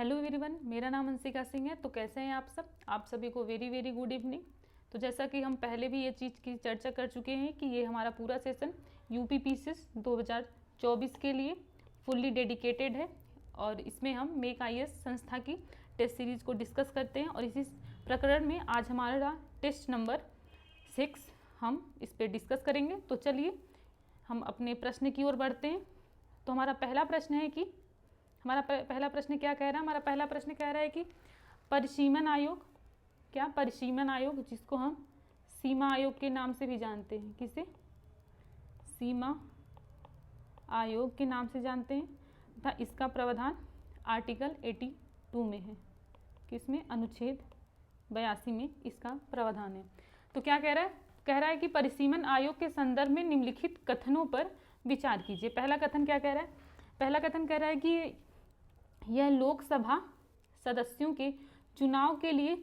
Hello everyone, मेरा नाम अंशिका सिंह है। तो कैसे हैं आप सब? आप सभी को वेरी वेरी गुड इवनिंग। तो जैसा कि हम पहले भी ये चीज़ की चर्चा कर चुके हैं कि ये हमारा पूरा सेशन यूपीपीसीएस 2024 के लिए फुल्ली डेडिकेटेड है और इसमें हम मेक आईएएस संस्था की टेस्ट सीरीज़ को डिस्कस करते हैं और इसी प्रकरण में आज हमारा टेस्ट नंबर 6 हम इस पर डिस्कस करेंगे। तो चलिए हम अपने प्रश्न की ओर बढ़ते हैं। तो हमारा पहला प्रश्न है कि पहला प्रश्न क्या कह रहा है? हमारा पहला प्रश्न कह रहा है कि परिसीमन आयोग, क्या परिसीमन आयोग, जिसको हम सीमा आयोग के नाम से भी जानते हैं, किसे सीमा आयोग के नाम से जानते हैं, तथा इसका प्रावधान आर्टिकल 82 में है। किसमें? अनुच्छेद 82 में इसका प्रावधान है। तो क्या कह रहा है? कह रहा है कि परिसीमन आयोग के संदर्भ में निम्नलिखित कथनों पर विचार कीजिए। पहला कथन क्या कह रहा है? पहला कथन कह रहा है कि यह लोकसभा सदस्यों के चुनाव के लिए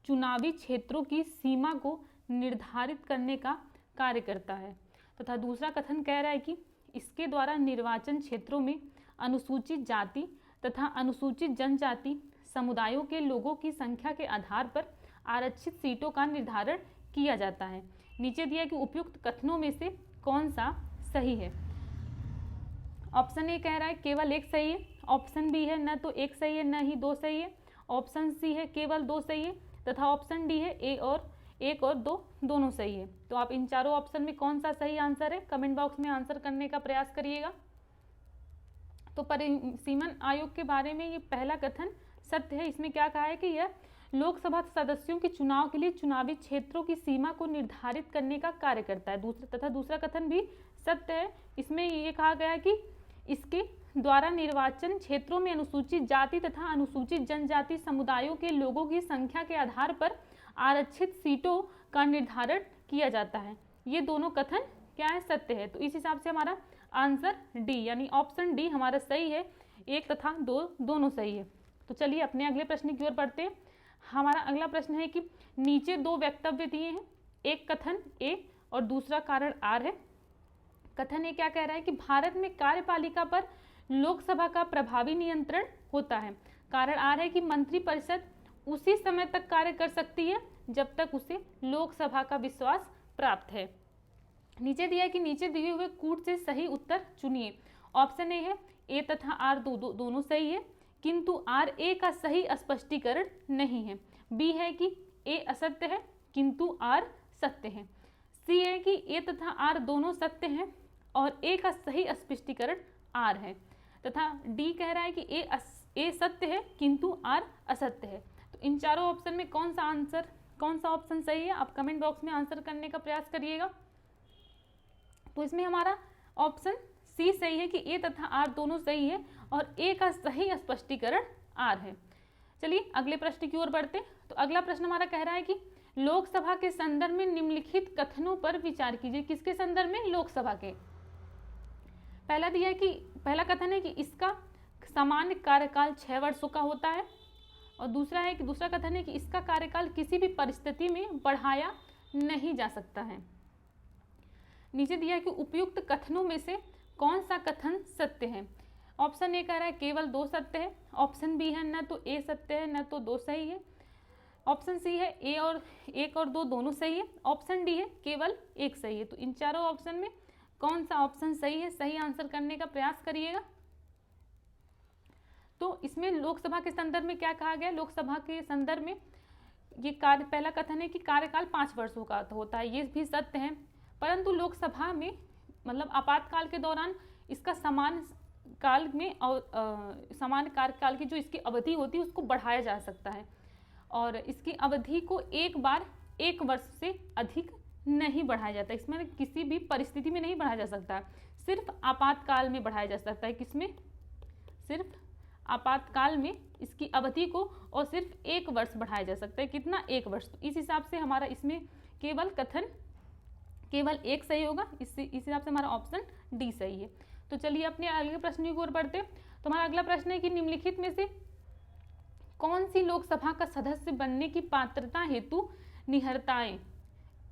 चुनावी क्षेत्रों की सीमा को निर्धारित करने का कार्य करता है। तथा दूसरा कथन कह रहा है कि इसके द्वारा निर्वाचन क्षेत्रों में अनुसूचित जाति तथा अनुसूचित जनजाति समुदायों के लोगों की संख्या के आधार पर आरक्षित सीटों का निर्धारण किया जाता है। नीचे दिया कि उपयुक्त कथनों में से कौन सा सही है। ऑप्शन ए कह रहा है केवल एक सही है, ऑप्शन बी है न तो एक सही है न ही दो सही है, ऑप्शन सी है केवल दो सही है, तथा ऑप्शन डी है एक और दो दोनों सही है। तो आप इन चारों ऑप्शन में कौन सा सही आंसर है कमेंट बॉक्स में आंसर करने का प्रयास करिएगा। तो परिसीमन आयोग के बारे में ये पहला कथन सत्य है। इसमें क्या कहा है कि यह लोकसभा सदस्यों के चुनाव के लिए चुनावी क्षेत्रों की सीमा को निर्धारित करने का कार्य करता है। दूसरा कथन भी सत्य है। इसमें ये कहा गया है कि इसके द्वारा निर्वाचन क्षेत्रों में अनुसूचित जाति तथा अनुसूचित जनजाति समुदायों के लोगों की संख्या के आधार पर आरक्षित सीटों का निर्धारण किया जाता है। ये दोनों कथन क्या है? सत्य है। तो इस हिसाब से हमारा आंसर डी यानी ऑप्शन डी हमारा सही है। एक तथा दो दोनों सही है। तो चलिए अपने अगले प्रश्न की ओर बढ़ते हैं। हमारा अगला प्रश्न है कि नीचे दो वक्तव्य दिए हैं, एक कथन ए और दूसरा कारण आर है। कथन ए क्या कह रहा है कि भारत में कार्यपालिका पर लोकसभा का प्रभावी नियंत्रण होता है। कारण आर है कि मंत्रिपरिषद उसी समय तक कार्य कर सकती है जब तक उसे लोकसभा का विश्वास प्राप्त है। नीचे दिया है कि नीचे दिए हुए कूट से सही उत्तर चुनिए। ऑप्शन ए है ए तथा आर दोनों सही है, किंतु आर ए का सही स्पष्टीकरण नहीं है। बी है कि ए असत्य है किंतु आर सत्य है। सी है कि ए तथा आर दोनों सत्य हैं और ए का सही स्पष्टीकरण आर है। तथा डी कह रहा है कि ए सत्य है किंतु आर असत्य है। तो इन चारों ऑप्शन में कौन सा ऑप्शन सही है? आप कमेंट बॉक्स में आंसर करने का प्रयास करिएगा। तो इसमें हमारा ऑप्शन सी सही है कि ए तथा आर दोनों सही है और ए का सही स्पष्टीकरण आर है। चलिए अगले प्रश्न की ओर बढ़ते। तो अगला प्रश्न हमारा कह रहा है कि लोकसभा के संदर्भ में निम्नलिखित कथनों पर विचार कीजिए। किसके संदर्भ में? लोकसभा के। पहला कथन है कि इसका सामान्य कार्यकाल 6 वर्षों का होता है और दूसरा कथन है कि इसका कार्यकाल किसी भी परिस्थिति में बढ़ाया नहीं जा सकता है। नीचे दिया है कि उपयुक्त कथनों में से कौन सा कथन सत्य है। ऑप्शन ए कह रहा है केवल दो सत्य है, ऑप्शन बी है न तो ए सत्य है न तो दो सही है, ऑप्शन सी है एक और दो दोनों सही है, ऑप्शन डी है केवल एक सही है। तो इन चारों ऑप्शन में कौन सा ऑप्शन सही है? सही आंसर करने का प्रयास करिएगा। तो इसमें लोकसभा के संदर्भ में क्या कहा गया? लोकसभा के संदर्भ में ये पहला कथन है कि कार्यकाल 5 वर्षों का होता है, ये भी सत्य है। परंतु लोकसभा में मतलब आपातकाल के दौरान इसका समान कार्यकाल की जो इसकी अवधि होती है उसको बढ़ाया जा सकता है और इसकी अवधि को एक बार 1 वर्ष से अधिक नहीं बढ़ाया जाता। इसमें किसी भी परिस्थिति में नहीं बढ़ाया जा सकता, सिर्फ आपातकाल में बढ़ाया जा सकता है। किसमें? सिर्फ आपातकाल में इसकी अवधि को और सिर्फ 1 वर्ष बढ़ाया जा सकता है। कितना? 1 वर्ष। तो इस हिसाब से हमारा इसमें केवल एक सही होगा। इस हिसाब से हमारा ऑप्शन डी सही है। तो चलिए अपने अगले प्रश्न की ओर बढ़ते। तो हमारा अगला प्रश्न है कि निम्नलिखित में से कौन सी लोकसभा का सदस्य बनने की पात्रता हेतु निहरताएं,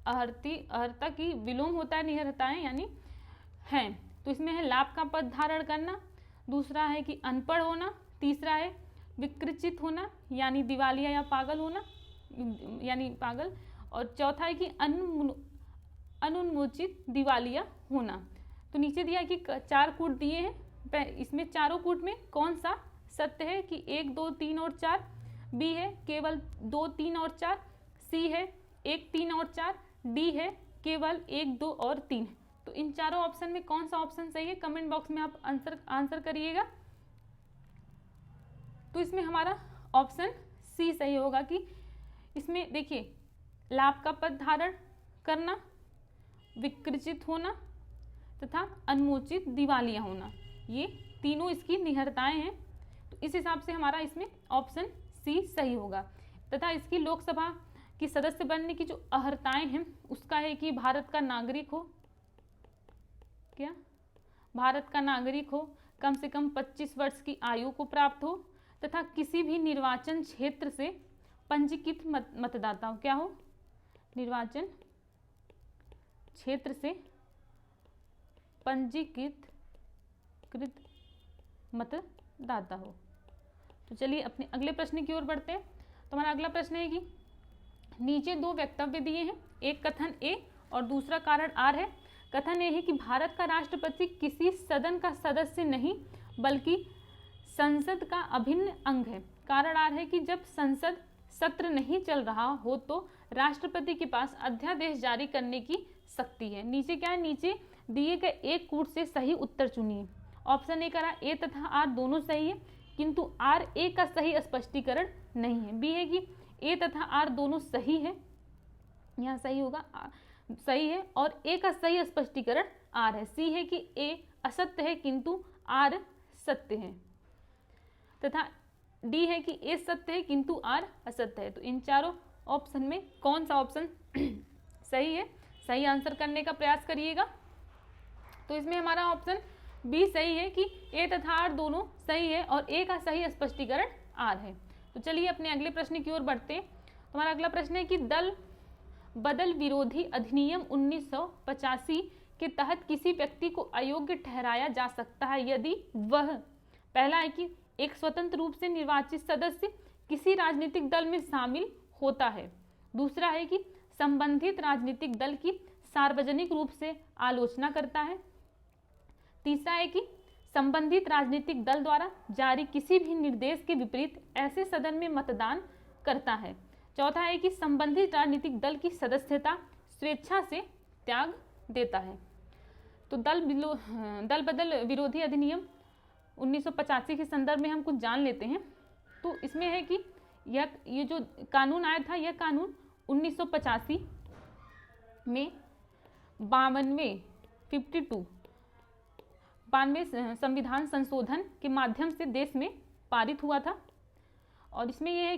अर्हता की विलोम होता है, निहरताएं यानी हैं। तो इसमें है लाभ का पद धारण करना, दूसरा है कि अनपढ़ होना, तीसरा है विकृचित होना यानी दिवालिया या पागल होना यानी पागल, और चौथा है कि अनुन्मोचित दिवालिया होना। तो नीचे दिया है कि 4 कूट दिए हैं, इसमें चारों कूट में कौन सा सत्य है कि 1, 2, 3 और 4, बी है केवल 2, 3 और 4, सी है 1, 3 और 4, डी है केवल 1, 2 और 3। तो इन चारों ऑप्शन में कौन सा ऑप्शन सही है, कमेंट बॉक्स में आप आंसर करिएगा। तो इसमें हमारा ऑप्शन सी सही होगा कि इसमें देखिए लाभ का पद धारण करना, विकृचित होना तथा अनुमोचित दिवालिया होना, ये तीनों इसकी निहरताएं हैं। तो इस हिसाब से हमारा इसमें ऑप्शन सी सही होगा। तथा इसकी लोकसभा की सदस्य बनने की जो अर्हताएं हैं उसका है कि भारत का नागरिक हो, क्या भारत का नागरिक हो, कम से कम 25 वर्ष की आयु को प्राप्त हो तथा किसी भी निर्वाचन क्षेत्र से पंजीकृत मतदाता हो, क्या हो, निर्वाचन क्षेत्र से पंजीकृत मतदाता हो। तो चलिए अपने अगले प्रश्न की ओर बढ़ते हैं। तो हमारा अगला प्रश्न है कि नीचे 2 वक्तव्य दिए हैं, एक कथन ए और दूसरा कारण आर है। कथन ए है कि भारत का राष्ट्रपति किसी सदन का सदस्य नहीं बल्कि संसद का अभिन्न अंग है। कारण आर है कि जब संसद सत्र नहीं चल रहा हो तो राष्ट्रपति के पास अध्यादेश जारी करने की शक्ति है। नीचे क्या है, नीचे दिए गए एक कूट से सही उत्तर चुनिए। ऑप्शन ए करा ए तथा आर दोनों सही है किंतु आर ए का सही स्पष्टीकरण नहीं है। बी है कि ए तथा आर दोनों सही है, यहाँ सही होगा सही है और ए का सही स्पष्टीकरण आर है। सी है कि ए असत्य है किंतु आर सत्य है तथा डी है कि ए सत्य है किंतु आर असत्य है। तो इन चारों ऑप्शन में कौन सा ऑप्शन सही है, सही आंसर करने का प्रयास करिएगा। तो इसमें हमारा ऑप्शन बी सही है कि ए तथा आर दोनों सही है और ए का सही स्पष्टीकरण आर है। तो चलिए अपने अगले प्रश्न की ओर बढ़ते हैं। तो हमारा अगला प्रश्न है कि दल बदल विरोधी अधिनियम 1985 के तहत किसी व्यक्ति को अयोग्य ठहराया जा सकता है यदि वह, पहला है कि एक स्वतंत्र रूप से निर्वाचित सदस्य किसी राजनीतिक दल में शामिल होता है, दूसरा है कि संबंधित राजनीतिक दल की सार्वजनिक रूप से आलोचना करता है, तीसरा है कि संबंधित राजनीतिक दल द्वारा जारी किसी भी निर्देश के विपरीत ऐसे सदन में मतदान करता है, चौथा है कि संबंधित राजनीतिक दल की सदस्यता स्वेच्छा से त्याग देता है। तो दल बदल विरोधी अधिनियम 1985 के संदर्भ में हम कुछ जान लेते हैं। तो इसमें है कि ये जो कानून आया था, यह कानून 1985 में 92 संविधान संशोधन के माध्यम से देश में पारित हुआ था। और इसमें यह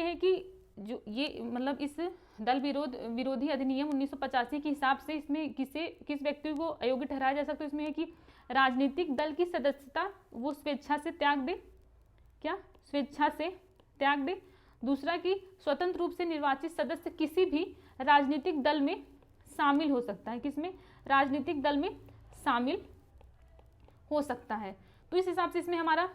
है कि जो ये मतलब इस दल विरोधी अधिनियम 1985 के हिसाब से इसमें किस व्यक्ति को अयोग्य ठहराया जा सकता है। इसमें है कि राजनीतिक दल की सदस्यता वो स्वेच्छा से त्याग दे, क्या स्वेच्छा से त्याग दे, दूसरा कि स्वतंत्र रूप से निर्वाचित सदस्य किसी भी राजनीतिक दल में शामिल हो सकता है, किसमें, राजनीतिक दल में शामिल हो सकता है। तो इस हिसाब से इसमें हमारा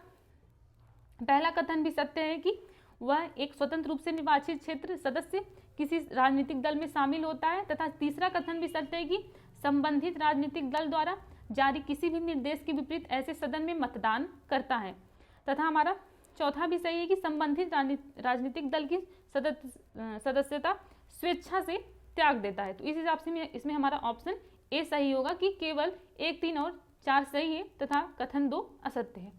पहला कथन भी सत्य है कि वह एक स्वतंत्र रूप से निर्वाचित क्षेत्र सदस्य किसी राजनीतिक दल में शामिल होता है, तथा तीसरा कथन भी सत्य है कि संबंधित राजनीतिक दल द्वारा जारी किसी भी निर्देश के विपरीत ऐसे सदन में मतदान करता है, तथा हमारा चौथा भी सही है कि संबंधित राजनीतिक दल की सदस्यता स्वेच्छा से त्याग देता है। तो इस हिसाब से इसमें हमारा ऑप्शन ए सही होगा कि केवल 1, 3 और 4 सही है तथा कथन 2 असत्य है।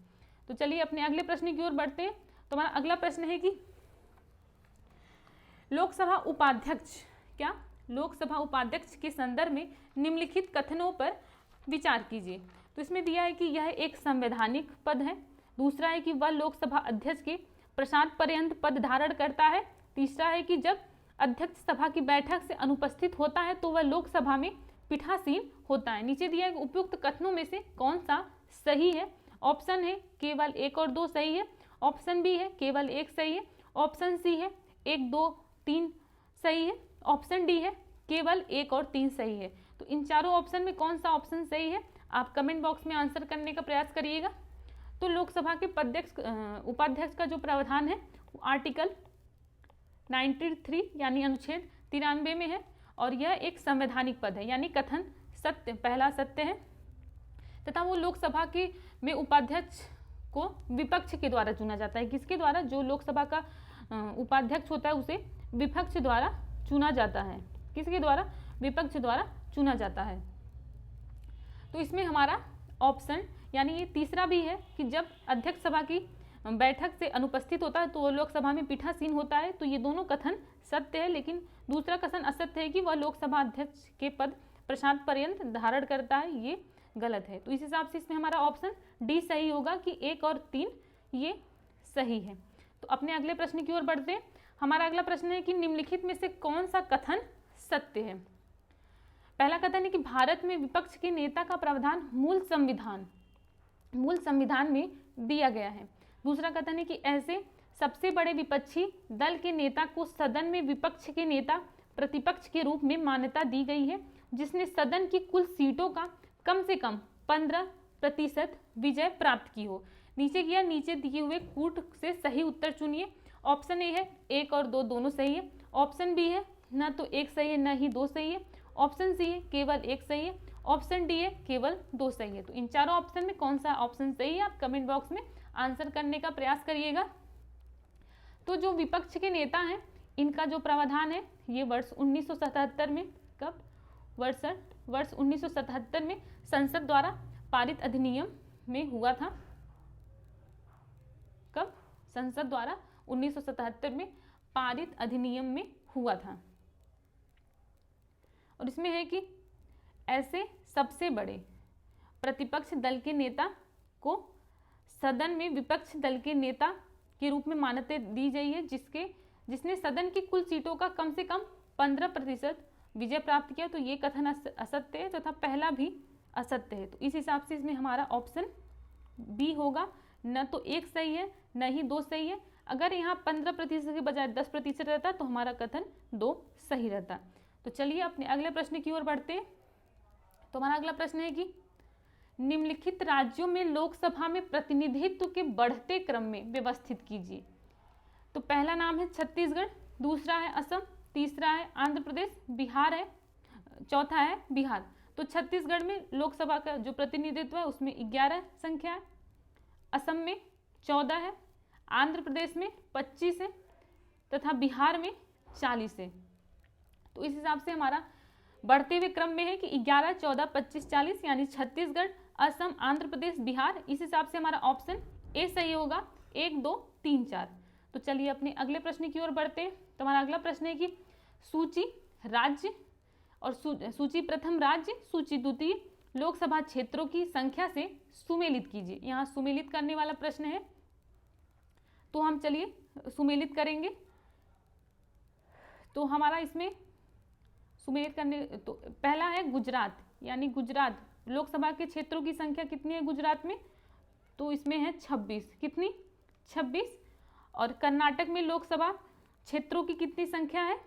तो चलिए अपने अगले प्रश्न की ओर बढ़ते हैं। तो हमारा अगला प्रश्न है कि लोकसभा उपाध्यक्ष के संदर्भ में निम्नलिखित कथनों पर विचार कीजिए। तो इसमें दिया है कि यह एक संवैधानिक पद है, दूसरा है कि वह लोकसभा अध्यक्ष के प्रशांत पर्यंत पद धारण करता है, तीसरा है कि जब अध्यक्ष सभा की बैठक से अनुपस्थित होता है तो वह लोकसभा में पीठासीन होता है। नीचे दिया है उपयुक्त कथनों में से कौन सा सही है। ऑप्शन है केवल 1 और 2 सही है, ऑप्शन बी है केवल 1 सही है, ऑप्शन सी है 1, 2, 3 सही है, ऑप्शन डी है केवल 1 और 3 सही है। तो इन चारों ऑप्शन में कौन सा ऑप्शन सही है, आप कमेंट बॉक्स में आंसर करने का प्रयास करिएगा। तो लोकसभा के उपाध्यक्ष का जो प्रावधान है वो आर्टिकल 93 यानी अनुच्छेद 93 में है, और यह एक संवैधानिक पद है, यानी कथन सत्य, पहला सत्य है, तथा वो लोकसभा के में उपाध्यक्ष को विपक्ष के द्वारा चुना जाता है। किसके द्वारा? जो लोकसभा का उपाध्यक्ष होता है उसे विपक्ष द्वारा चुना जाता है। किसके द्वारा? विपक्ष द्वारा चुना जाता है। तो इसमें हमारा ऑप्शन यानी ये तीसरा भी है कि जब अध्यक्ष सभा की बैठक से अनुपस्थित होता है तो लोकसभा में पीठासीन होता है। तो ये दोनों कथन सत्य है, लेकिन दूसरा कथन असत्य है कि वह लोकसभा अध्यक्ष के पद प्रशांत पर्यंत धारण करता है, ये गलत है। तो इस हिसाब से इसमें हमारा ऑप्शन डी सही होगा कि 1 और 3 ये सही है। तो अपने अगले प्रश्न की ओर बढ़ते हैं। हमारा अगला प्रश्न है कि निम्नलिखित में से कौन सा कथन सत्य है? पहला कथन है कि भारत में विपक्ष के नेता का प्रावधान मूल संविधान में दिया गया है। दूसरा कथन है कि ऐसे सबसे बड़े विपक्षी दल के नेता को सदन में विपक्ष के नेता प्रतिपक्ष के रूप में मान्यता दी गई है जिसने सदन की कुल सीटों का कम से कम 15% विजय प्राप्त की हो। नीचे दिए हुए कूट से सही उत्तर चुनिए। ऑप्शन ए है 1 और 2 दोनों सही है। ऑप्शन बी है ना तो 1 सही है ना ही 2 सही है। ऑप्शन सी है केवल 1 सही है। ऑप्शन डी है केवल 2 सही है। तो इन चारों ऑप्शन में कौन सा ऑप्शन सही है आप कमेंट बॉक्स में आंसर करने का प्रयास करिएगा। तो जो विपक्ष के नेता हैं इनका जो प्रावधान है ये वर्ष 1977 में, कब? वर्ष 1977 में संसद द्वारा पारित अधिनियम में हुआ था। कब? संसद द्वारा 1977 में पारित अधिनियम में हुआ था। और इसमें है कि ऐसे सबसे बड़े प्रतिपक्ष दल के नेता को सदन में विपक्ष दल के नेता के रूप में मान्यता दी गई है जिसने सदन की कुल सीटों का कम से कम 15% विजय प्राप्त किया। तो ये कथन असत्य है तथा पहला भी असत्य है। तो इस हिसाब से इसमें हमारा ऑप्शन बी होगा, न तो 1 सही है न ही 2 सही है। अगर यहाँ 15% के बजाय 10% रहता तो हमारा कथन 2 सही रहता। तो चलिए अपने अगले प्रश्न की ओर बढ़ते हैं। तो हमारा अगला प्रश्न है कि निम्नलिखित राज्यों में लोकसभा में प्रतिनिधित्व के बढ़ते क्रम में व्यवस्थित कीजिए। तो पहला नाम है छत्तीसगढ़, दूसरा है असम, तीसरा है आंध्र प्रदेश, बिहार है, चौथा है बिहार। तो छत्तीसगढ़ में लोकसभा का जो प्रतिनिधित्व है उसमें 11 संख्या है, असम में 14 है, आंध्र प्रदेश में 25 है तथा बिहार में 40 है। तो इस हिसाब से हमारा बढ़ते हुए क्रम में है कि 11, 14, 25, 40 यानी छत्तीसगढ़, असम, आंध्र प्रदेश, बिहार। इस हिसाब से हमारा ऑप्शन ए सही होगा, 1, 2, 3, 4। तो चलिए अपने अगले प्रश्न की ओर बढ़ते हैं। तो हमारा अगला प्रश्न है कि सूची राज्य और सूची प्रथम राज्य, सूची द्वितीय लोकसभा क्षेत्रों की संख्या से सुमेलित कीजिए। यहाँ सुमेलित करने वाला प्रश्न है, तो हम चलिए सुमेलित करेंगे। तो हमारा इसमें सुमेलित करने तो पहला है गुजरात, यानी गुजरात लोकसभा के क्षेत्रों की संख्या कितनी है गुजरात में? तो इसमें है 26। कितनी? 26। और कर्नाटक में लोकसभा क्षेत्रों की कितनी संख्या है?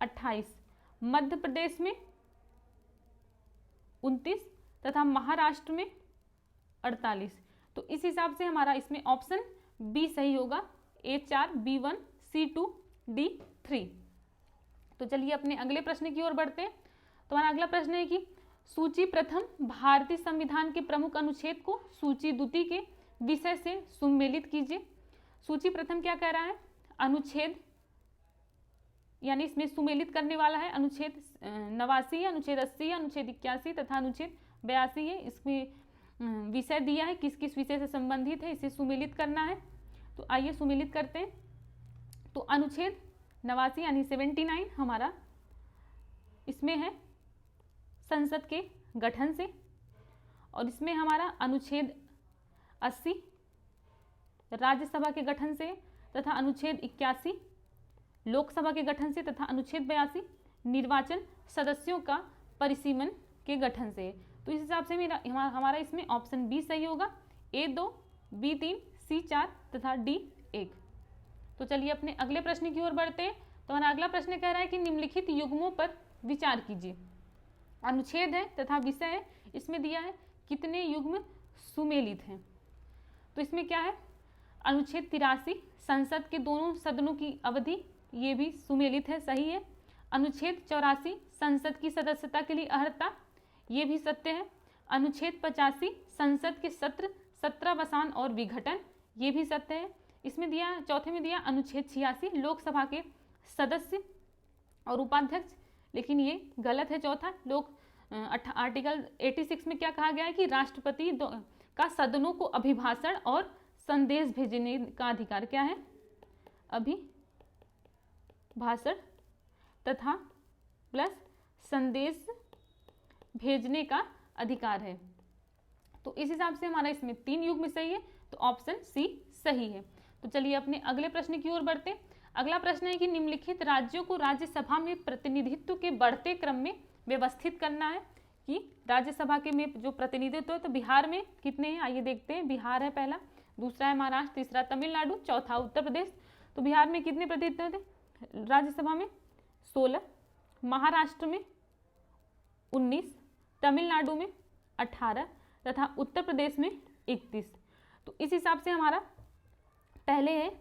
28। मध्य प्रदेश में 29 तथा महाराष्ट्र में 48। तो इस हिसाब से हमारा इसमें ऑप्शन बी सही होगा, A4, B1, C2, D3। तो चलिए अपने अगले प्रश्न की ओर बढ़ते हैं। तो हमारा अगला प्रश्न है कि सूची प्रथम भारतीय संविधान के प्रमुख अनुच्छेद को सूची द्वितीय के विषय से सुमेलित कीजिए। सूची प्रथम क्या कह रहा है? अनुच्छेद, यानी इसमें सुमेलित करने वाला है अनुच्छेद 89, अनुच्छेद 80, अनुच्छेद 81 तथा अनुच्छेद 82 है। इसमें विषय दिया है, किस किस विषय से संबंधित है, इसे सुमेलित करना है। तो आइए सुमेलित करते हैं। तो अनुच्छेद 89 यानी 79 हमारा इसमें है संसद के गठन से, और इसमें हमारा अनुच्छेद 80 राज्यसभा के गठन से तथा अनुच्छेद 81 लोकसभा के गठन से तथा अनुच्छेद 82 निर्वाचन सदस्यों का परिसीमन के गठन से। तो इस हिसाब से हमारा इसमें ऑप्शन बी सही होगा, A2, B3, C4 तथा D1। तो चलिए अपने अगले प्रश्न की ओर बढ़ते हैं। तो हमारा अगला प्रश्न कह रहा है कि निम्नलिखित युग्मों पर विचार कीजिए। अनुच्छेद है तथा विषय है, इसमें दिया है कितने युग्म सुमेलित हैं। तो इसमें क्या है, अनुच्छेद 83 संसद के दोनों सदनों की अवधि, ये भी सुमेलित है, सही है। अनुच्छेद 84 संसद की सदस्यता के लिए अर्हता, ये भी सत्य है। अनुच्छेद 85 संसद के सत्र, सत्रावसान और विघटन, ये भी सत्य है। इसमें दिया, चौथे में दिया अनुच्छेद 86 लोकसभा के सदस्य और उपाध्यक्ष, लेकिन ये गलत है चौथा। आर्टिकल 86 में क्या कहा गया है कि राष्ट्रपति का सदनों को अभिभाषण और संदेश भेजने का अधिकार क्या है, अभिभाषण तथा प्लस संदेश भेजने का अधिकार है। तो इस हिसाब से हमारा इसमें 3 युग्म सही है, तो ऑप्शन सी सही है। तो चलिए अपने अगले प्रश्न की ओर बढ़ते हैं। अगला प्रश्न है कि निम्नलिखित राज्यों को राज्यसभा में प्रतिनिधित्व के बढ़ते क्रम में व्यवस्थित करना है कि राज्यसभा के में जो प्रतिनिधित्व है, तो बिहार में कितने हैं, आइए देखते हैं। बिहार है पहला, दूसरा है महाराष्ट्र, तीसरा तमिलनाडु, चौथा उत्तर प्रदेश। तो बिहार में कितने प्रतिनिधित्व थे राज्यसभा में, 16, महाराष्ट्र में 19, तमिलनाडु में 18 तथा उत्तर प्रदेश में 31। तो इस हिसाब से हमारा पहले है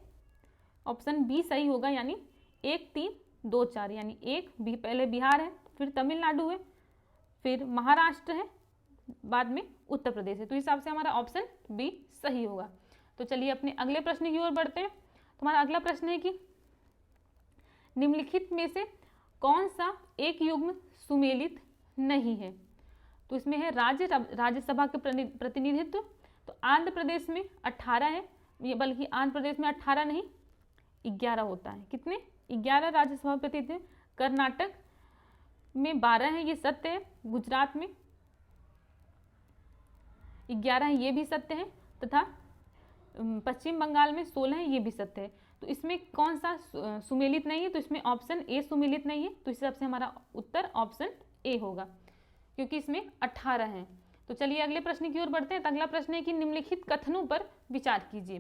ऑप्शन बी सही होगा, यानी 1, 3, 2, 4, यानी 1 पहले बिहार है, फिर तमिलनाडु है, फिर महाराष्ट्र है, बाद में उत्तर प्रदेश है। तो इस हिसाब से हमारा ऑप्शन बी सही होगा। तो चलिए अपने अगले प्रश्न की ओर बढ़ते हैं। तो हमारा अगला प्रश्न है कि निम्नलिखित में से कौन सा एक युग्म सुमेलित नहीं है। तो इसमें है राज्यसभा के प्रतिनिधित्व। तो आंध्र प्रदेश में 18 है, ये बल्कि आंध्र प्रदेश में 18 नहीं 11 होता है। कितने, 11 राज्यसभा प्रतिनिधित्व। कर्नाटक में 12 है, ये सत्य है। गुजरात में 11 है, ये भी सत्य है। तथा पश्चिम बंगाल में 16 है, ये भी सत्य है। तो इसमें कौन सा सुमेलित नहीं है, तो इसमें ऑप्शन ए सुमेलित नहीं है। तो इस हिसाब से हमारा उत्तर ऑप्शन ए होगा, क्योंकि इसमें 18 हैं। तो चलिए अगले प्रश्न की ओर बढ़ते हैं। तो अगला प्रश्न है कि निम्नलिखित कथनों पर विचार कीजिए।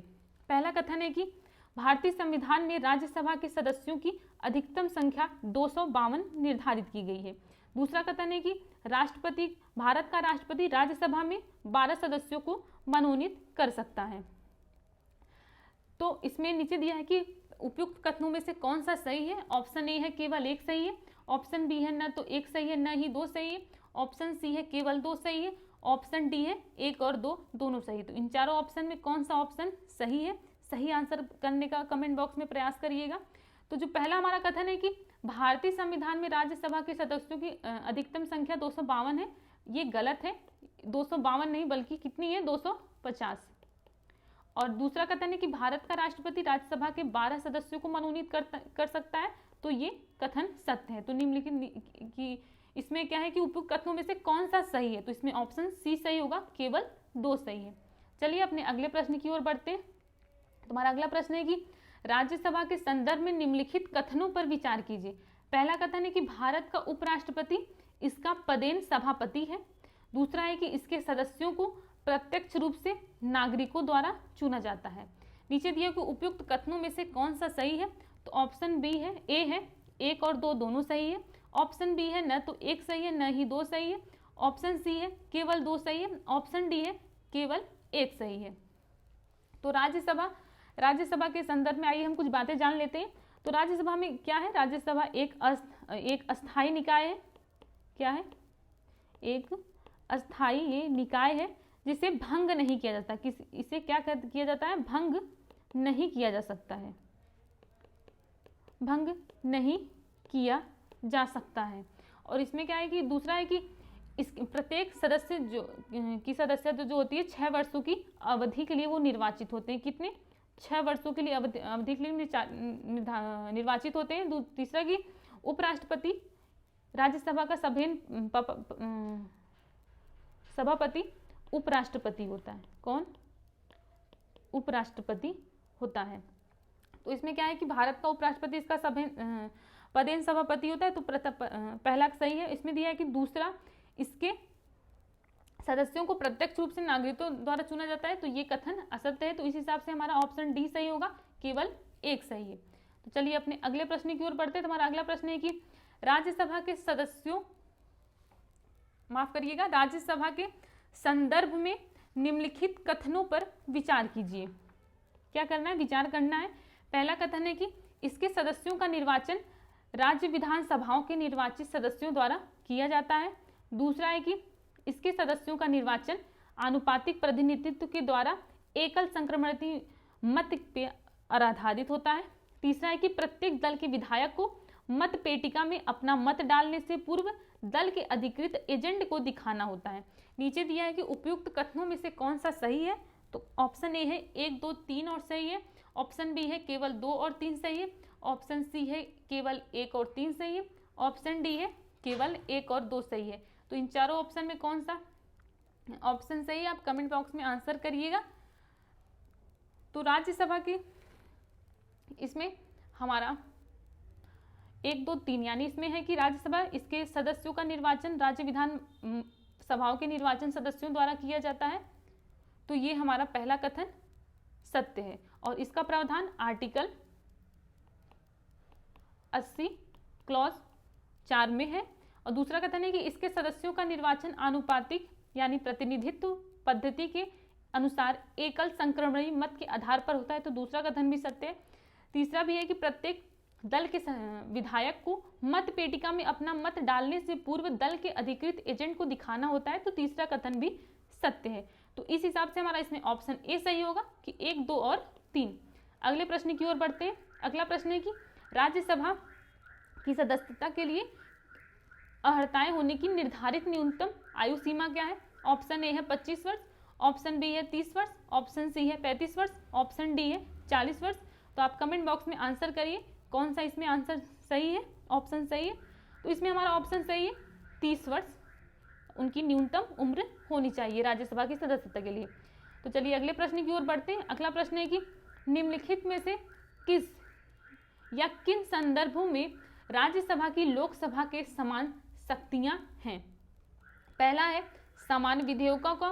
पहला कथन है कि भारतीय संविधान में राज्यसभा के सदस्यों की अधिकतम संख्या 252 निर्धारित की गई है। दूसरा कथन है कि भारत का राष्ट्रपति राज्यसभा में 12 सदस्यों को मनोनीत कर सकता है। तो इसमें नीचे दिया है कि उपयुक्त कथनों में से कौन सा सही है। ऑप्शन ए है केवल 1 सही है, ऑप्शन बी है न तो 1 सही है न ही 2 सही है, ऑप्शन सी है केवल 2 सही है, ऑप्शन डी है 1 और 2 दोनों सही है। तो इन चारों ऑप्शन में कौन सा ऑप्शन सही है, सही आंसर करने का कमेंट बॉक्स में प्रयास करिएगा। तो जो पहला हमारा कथन है कि भारतीय संविधान में राज्यसभा के सदस्यों की अधिकतम संख्या 252 है, ये गलत है। 252 नहीं बल्कि कितनी है, 250। और दूसरा कथन है कि भारत का राष्ट्रपति राज्यसभा के 12 सदस्यों को मनोनीत कर सकता है, तो ये कथन सत्य है। तो निम्नलिखित कि इसमें क्या है कि उपयुक्त कथनों में से कौन सा सही है, तो इसमें ऑप्शन सी सही होगा, केवल 2 सही है। चलिए अपने अगले प्रश्न की ओर बढ़ते हैं। तुम्हारा अगला प्रश्न है कि राज्यसभा के संदर्भ में निम्नलिखित कथनों पर विचार कीजिए। पहला कथन है कि भारत का उपराष्ट्रपति इसका पदेन सभापति है। दूसरा है कि इसके सदस्यों को प्रत्यक्ष रूप से नागरिकों द्वारा चुना जाता है। नीचे दिए कि उपयुक्त कथनों में से कौन सा सही है, तो ऑप्शन बी है, ए है 1 और 2 दोनों सही है। ऑप्शन बी है न तो 1 सही है न ही 2 सही है। ऑप्शन सी है केवल 2 सही है। ऑप्शन डी है केवल 1 सही है। तो राज्यसभा के संदर्भ में आइए हम कुछ बातें जान लेते हैं। तो राज्यसभा में क्या है, राज्यसभा एक अस्थायी निकाय है। क्या है, एक अस्थायी ये निकाय है जिसे भंग नहीं किया जाता। इसे क्या किया जाता है, भंग नहीं किया जा सकता है, भंग नहीं किया जा सकता है। और इसमें क्या है कि दूसरा है कि इस प्रत्येक सदस्य की सदस्यता जो होती है 6 वर्षों की अवधि के लिए वो निर्वाचित होते हैं। कितने, 6 वर्षों के लिए अवधि के लिए निर्वाचित होते हैं। तीसरा कि उपराष्ट्रपति राज्यसभा का सभापति उपराष्ट्रपति होता है। कौन, उपराष्ट्रपति होता है। तो इसमें क्या है कि भारत का उपराष्ट्रपति इसका पदेन सभापति होता है। तो पहला सही है। इसमें दिया है कि दूसरा इसके सदस्यों को प्रत्यक्ष रूप से नागरिकों द्वारा चुना जाता है, तो ये कथन असत्य है। तो इस हिसाब से हमारा ऑप्शन डी सही होगा, केवल 1 सही है। तो चलिए अपने अगले प्रश्न की ओर बढ़ते हैं। तो हमारा अगला प्रश्न है कि राज्यसभा के सदस्यों, माफ करिएगा, राज्यसभा के संदर्भ में निम्नलिखित कथनों पर विचार कीजिए। क्या करना है, विचार करना है। पहला कथन है कि इसके सदस्यों का निर्वाचन राज्य विधानसभाओं के निर्वाचित सदस्यों द्वारा किया जाता है। दूसरा है कि इसके सदस्यों का निर्वाचन आनुपातिक प्रतिनिधित्व के द्वारा एकल संक्रमणीय मत पे आधारित होता है। तीसरा है कि प्रत्येक दल के विधायक को मत पेटिका में अपना मत डालने से पूर्व दल के अधिकृत एजेंट को दिखाना होता है। नीचे दिया है कि उपयुक्त कथनों में से कौन सा सही है, तो ऑप्शन ए है 1, 2, 3 और सही है। ऑप्शन बी है केवल 2 और 3 सही है। ऑप्शन सी है केवल 1 और 3 सही है। ऑप्शन डी है केवल 1 और 2 सही है। तो इन चारों ऑप्शन में कौन सा ऑप्शन सही है, आप कमेंट बॉक्स में आंसर करिएगा। तो राज्यसभा की इसमें हमारा 1, 2, 3 यानी इसमें है कि राज्यसभा इसके सदस्यों का निर्वाचन राज्य विधान सभाओं के निर्वाचन सदस्यों द्वारा किया जाता है। तो ये हमारा पहला कथन सत्य है और इसका प्रावधान आर्टिकल 80 क्लॉज 4 में है। और दूसरा कथन है कि इसके सदस्यों का निर्वाचन आनुपातिक यानी प्रतिनिधित्व पद्धति के अनुसार एकल संक्रमणीय मत के आधार पर होता है। तो दूसरा कथन भी सत्य है। तीसरा भी है कि प्रत्येक दल के विधायक को मत पेटिका में अपना मत डालने से पूर्व दल के अधिकृत एजेंट को दिखाना होता है। तो तीसरा कथन भी सत्य है। तो इस हिसाब से हमारा इसमें ऑप्शन ए सही होगा कि 1, 2 और 3। अगले प्रश्न की ओर बढ़ते हैं। अगला प्रश्न है कि राज्यसभा की सदस्यता के लिए अर्हताएं होने की निर्धारित न्यूनतम आयु सीमा क्या है। ऑप्शन ए है 25 वर्ष, ऑप्शन बी है 30 वर्ष, ऑप्शन सी है 35 वर्ष, ऑप्शन डी है 40 वर्ष। तो आप कमेंट बॉक्स में आंसर करिए कौन सा इसमें आंसर सही है, ऑप्शन सही है। तो इसमें हमारा ऑप्शन सही है 30 वर्ष उनकी न्यूनतम उम्र होनी चाहिए राज्यसभा की सदस्यता के लिए। तो चलिए अगले प्रश्न की ओर बढ़ते हैं। अगला प्रश्न है कि निम्नलिखित में से किस या किन संदर्भों में राज्यसभा की लोकसभा के समान शक्तियां हैं। पहला है सामान्य विधेयकों का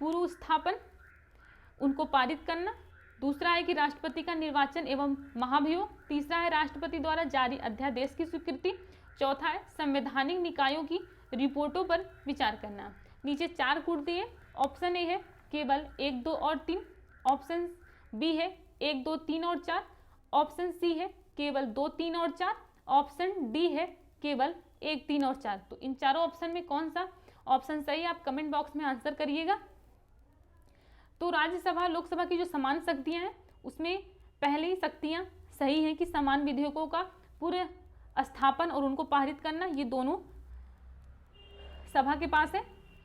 पूर्व स्थापन, उनको पारित करना। दूसरा है कि राष्ट्रपति का निर्वाचन एवं महाभियोग। तीसरा है राष्ट्रपति द्वारा जारी अध्यादेश की स्वीकृति। चौथा है संवैधानिक निकायों की रिपोर्टों पर विचार करना। नीचे 4 कूट दिए। ऑप्शन ए है केवल 1, 2 और 3, ऑप्शन बी है 1, 2, 3 और 4, ऑप्शन सी है केवल 2, 3 और 4, ऑप्शन डी है केवल 1, 3 और 4। तो इन चारों ऑप्शन में कौन सा ऑप्शन सही है, आप कमेंट बॉक्स में आंसर करिएगा। तो राज्यसभा लोकसभा की जो समान शक्तियां हैं उसमें पहले ही शक्तियां सही हैं कि समान विधेयकों का पूरे स्थापन और उनको पारित करना, ये दोनों सभा के पास है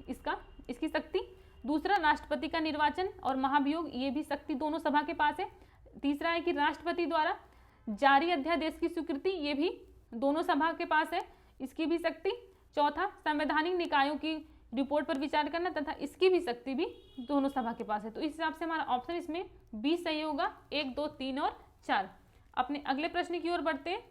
इसकी शक्ति। दूसरा राष्ट्रपति का निर्वाचन और महाभियोग, ये भी शक्ति दोनों सभा के पास है। तीसरा है कि राष्ट्रपति द्वारा जारी अध्यादेश की स्वीकृति, ये भी दोनों सभा के पास है, इसकी भी शक्ति। चौथा संवैधानिक निकायों की रिपोर्ट पर विचार करना तथा इसकी भी शक्ति भी दोनों सभा के पास है। तो इस हिसाब से हमारा ऑप्शन इसमें बी सही होगा, 1, 2, 3 और 4। अपने अगले प्रश्न की ओर बढ़ते हैं। तो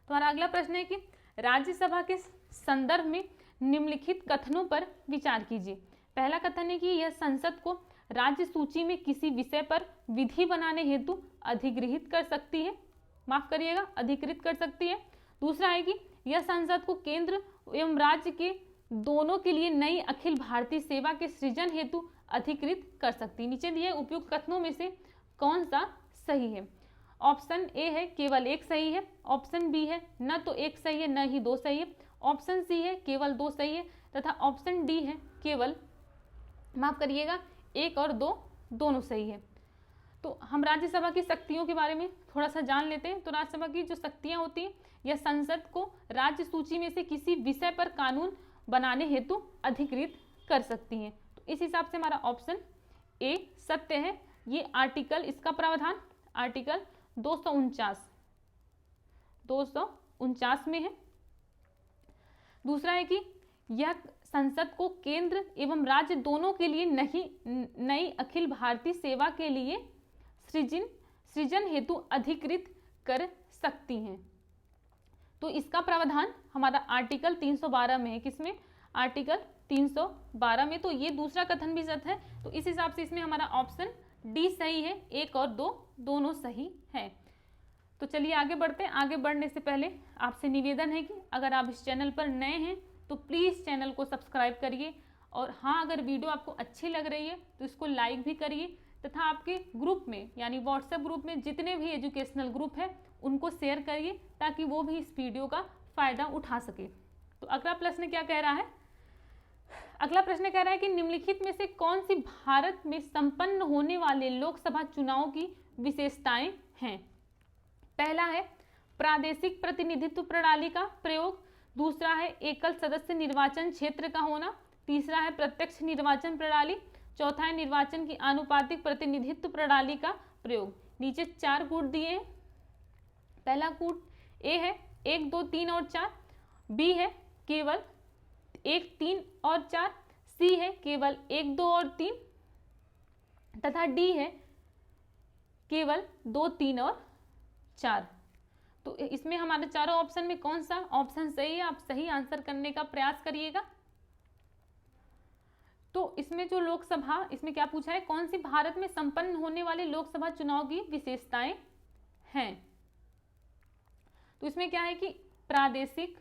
हमारा अगला प्रश्न है कि राज्यसभा के संदर्भ में निम्नलिखित कथनों पर विचार कीजिए। पहला कथन है कि यह संसद को राज्य सूची में किसी विषय पर विधि बनाने हेतु अधिगृहित कर सकती है, माफ करिएगा अधिकृत कर सकती है। दूसरा है कि यह संसद को केंद्र एवं राज्य के दोनों के लिए नई अखिल भारतीय सेवा के सृजन हेतु अधिकृत कर सकती है। नीचे दिए उपयुक्त कथनों में से कौन सा सही है। ऑप्शन ए है केवल 1 सही है, ऑप्शन बी है न तो 1 सही है न ही 2 सही है, ऑप्शन सी है केवल 2 सही है तथा ऑप्शन डी है केवल माफ करिएगा 1 और 2 दोनों सही है। तो हम राज्यसभा की शक्तियों के बारे में थोड़ा सा जान लेते हैं। तो राज्यसभा की जो शक्तियां होती हैं, यह संसद को राज्य सूची में से किसी विषय पर कानून बनाने हेतु अधिकृत कर सकती हैं। तो इस हिसाब से हमारा ऑप्शन ए सत्य है। ये आर्टिकल, इसका प्रावधान आर्टिकल 249 में है। दूसरा है कि यह संसद को केंद्र एवं राज्य दोनों के लिए नई अखिल भारतीय सेवा के लिए सृजन हेतु अधिकृत कर सकती हैं। तो इसका प्रावधान हमारा आर्टिकल 312 में है। किसमें? आर्टिकल 312 में। तो ये दूसरा कथन भी सत्य है। तो इस हिसाब से इसमें हमारा ऑप्शन डी सही है, 1 और 2 दोनों सही है। तो चलिए आगे बढ़ते हैं। आगे बढ़ने से पहले आपसे निवेदन है कि अगर आप इस चैनल पर नए हैं तो प्लीज़ चैनल को सब्सक्राइब करिए और हाँ, अगर वीडियो आपको अच्छी लग रही है तो इसको लाइक भी करिए तथा आपके ग्रुप में यानी व्हाट्सएप ग्रुप में जितने भी एजुकेशनल ग्रुप है उनको शेयर करिए ताकि वो भी इस वीडियो का फ़ायदा उठा सके। तो अगला प्रश्न क्या कह रहा है? अगला प्रश्न कह रहा है कि निम्नलिखित में से कौन सी भारत में संपन्न होने वाले लोकसभा चुनाव की विशेषताएं हैं? पहला है प्रादेशिक प्रतिनिधित्व प्रणाली का प्रयोग, दूसरा है एकल सदस्य निर्वाचन क्षेत्र का होना, तीसरा है प्रत्यक्ष निर्वाचन प्रणाली, चौथा है निर्वाचन की आनुपातिक प्रतिनिधित्व प्रणाली का प्रयोग। नीचे 4 कूट दिए हैं। पहला कूट ए है 1, 2, 3 और 4, बी है केवल 1, 3 और 4, सी है केवल 1, 2 और 3 तथा डी है केवल 2, 3 और 4। तो इसमें हमारे चारों ऑप्शन में कौन सा ऑप्शन सही है? आप सही आंसर करने का प्रयास करिएगा। तो इसमें जो लोकसभा, इसमें क्या पूछा है? कौन सी भारत में संपन्न होने वाले लोकसभा चुनाव की विशेषताएं हैं? तो इसमें क्या है कि प्रादेशिक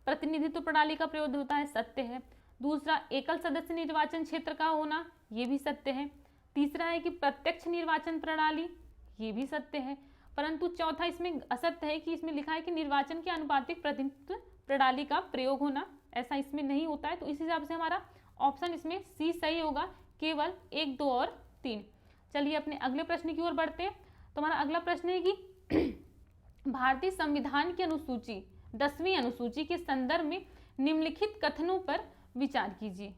प्रतिनिधित्व प्रणाली का प्रयोग होता है, सत्य है। दूसरा एकल सदस्य निर्वाचन क्षेत्र का होना, ये भी सत्य है। तीसरा है कि प्रत्यक्ष निर्वाचन प्रणाली, ये भी सत्य है। परंतु चौथा इसमें असत्य है कि इसमें लिखा है कि निर्वाचन की आनुपातिक प्रतिनिधित्व प्रणाली का प्रयोग होना, ऐसा इसमें नहीं होता है। तो इस हिसाब से हमारा ऑप्शन इसमें सी सही होगा, केवल 1, 2 और 3। चलिए अपने अगले प्रश्न की ओर बढ़ते हैं। तो हमारा अगला प्रश्न है कि भारतीय संविधान की अनुसूची 10वीं अनुसूची के संदर्भ में निम्नलिखित कथनों पर विचार कीजिए।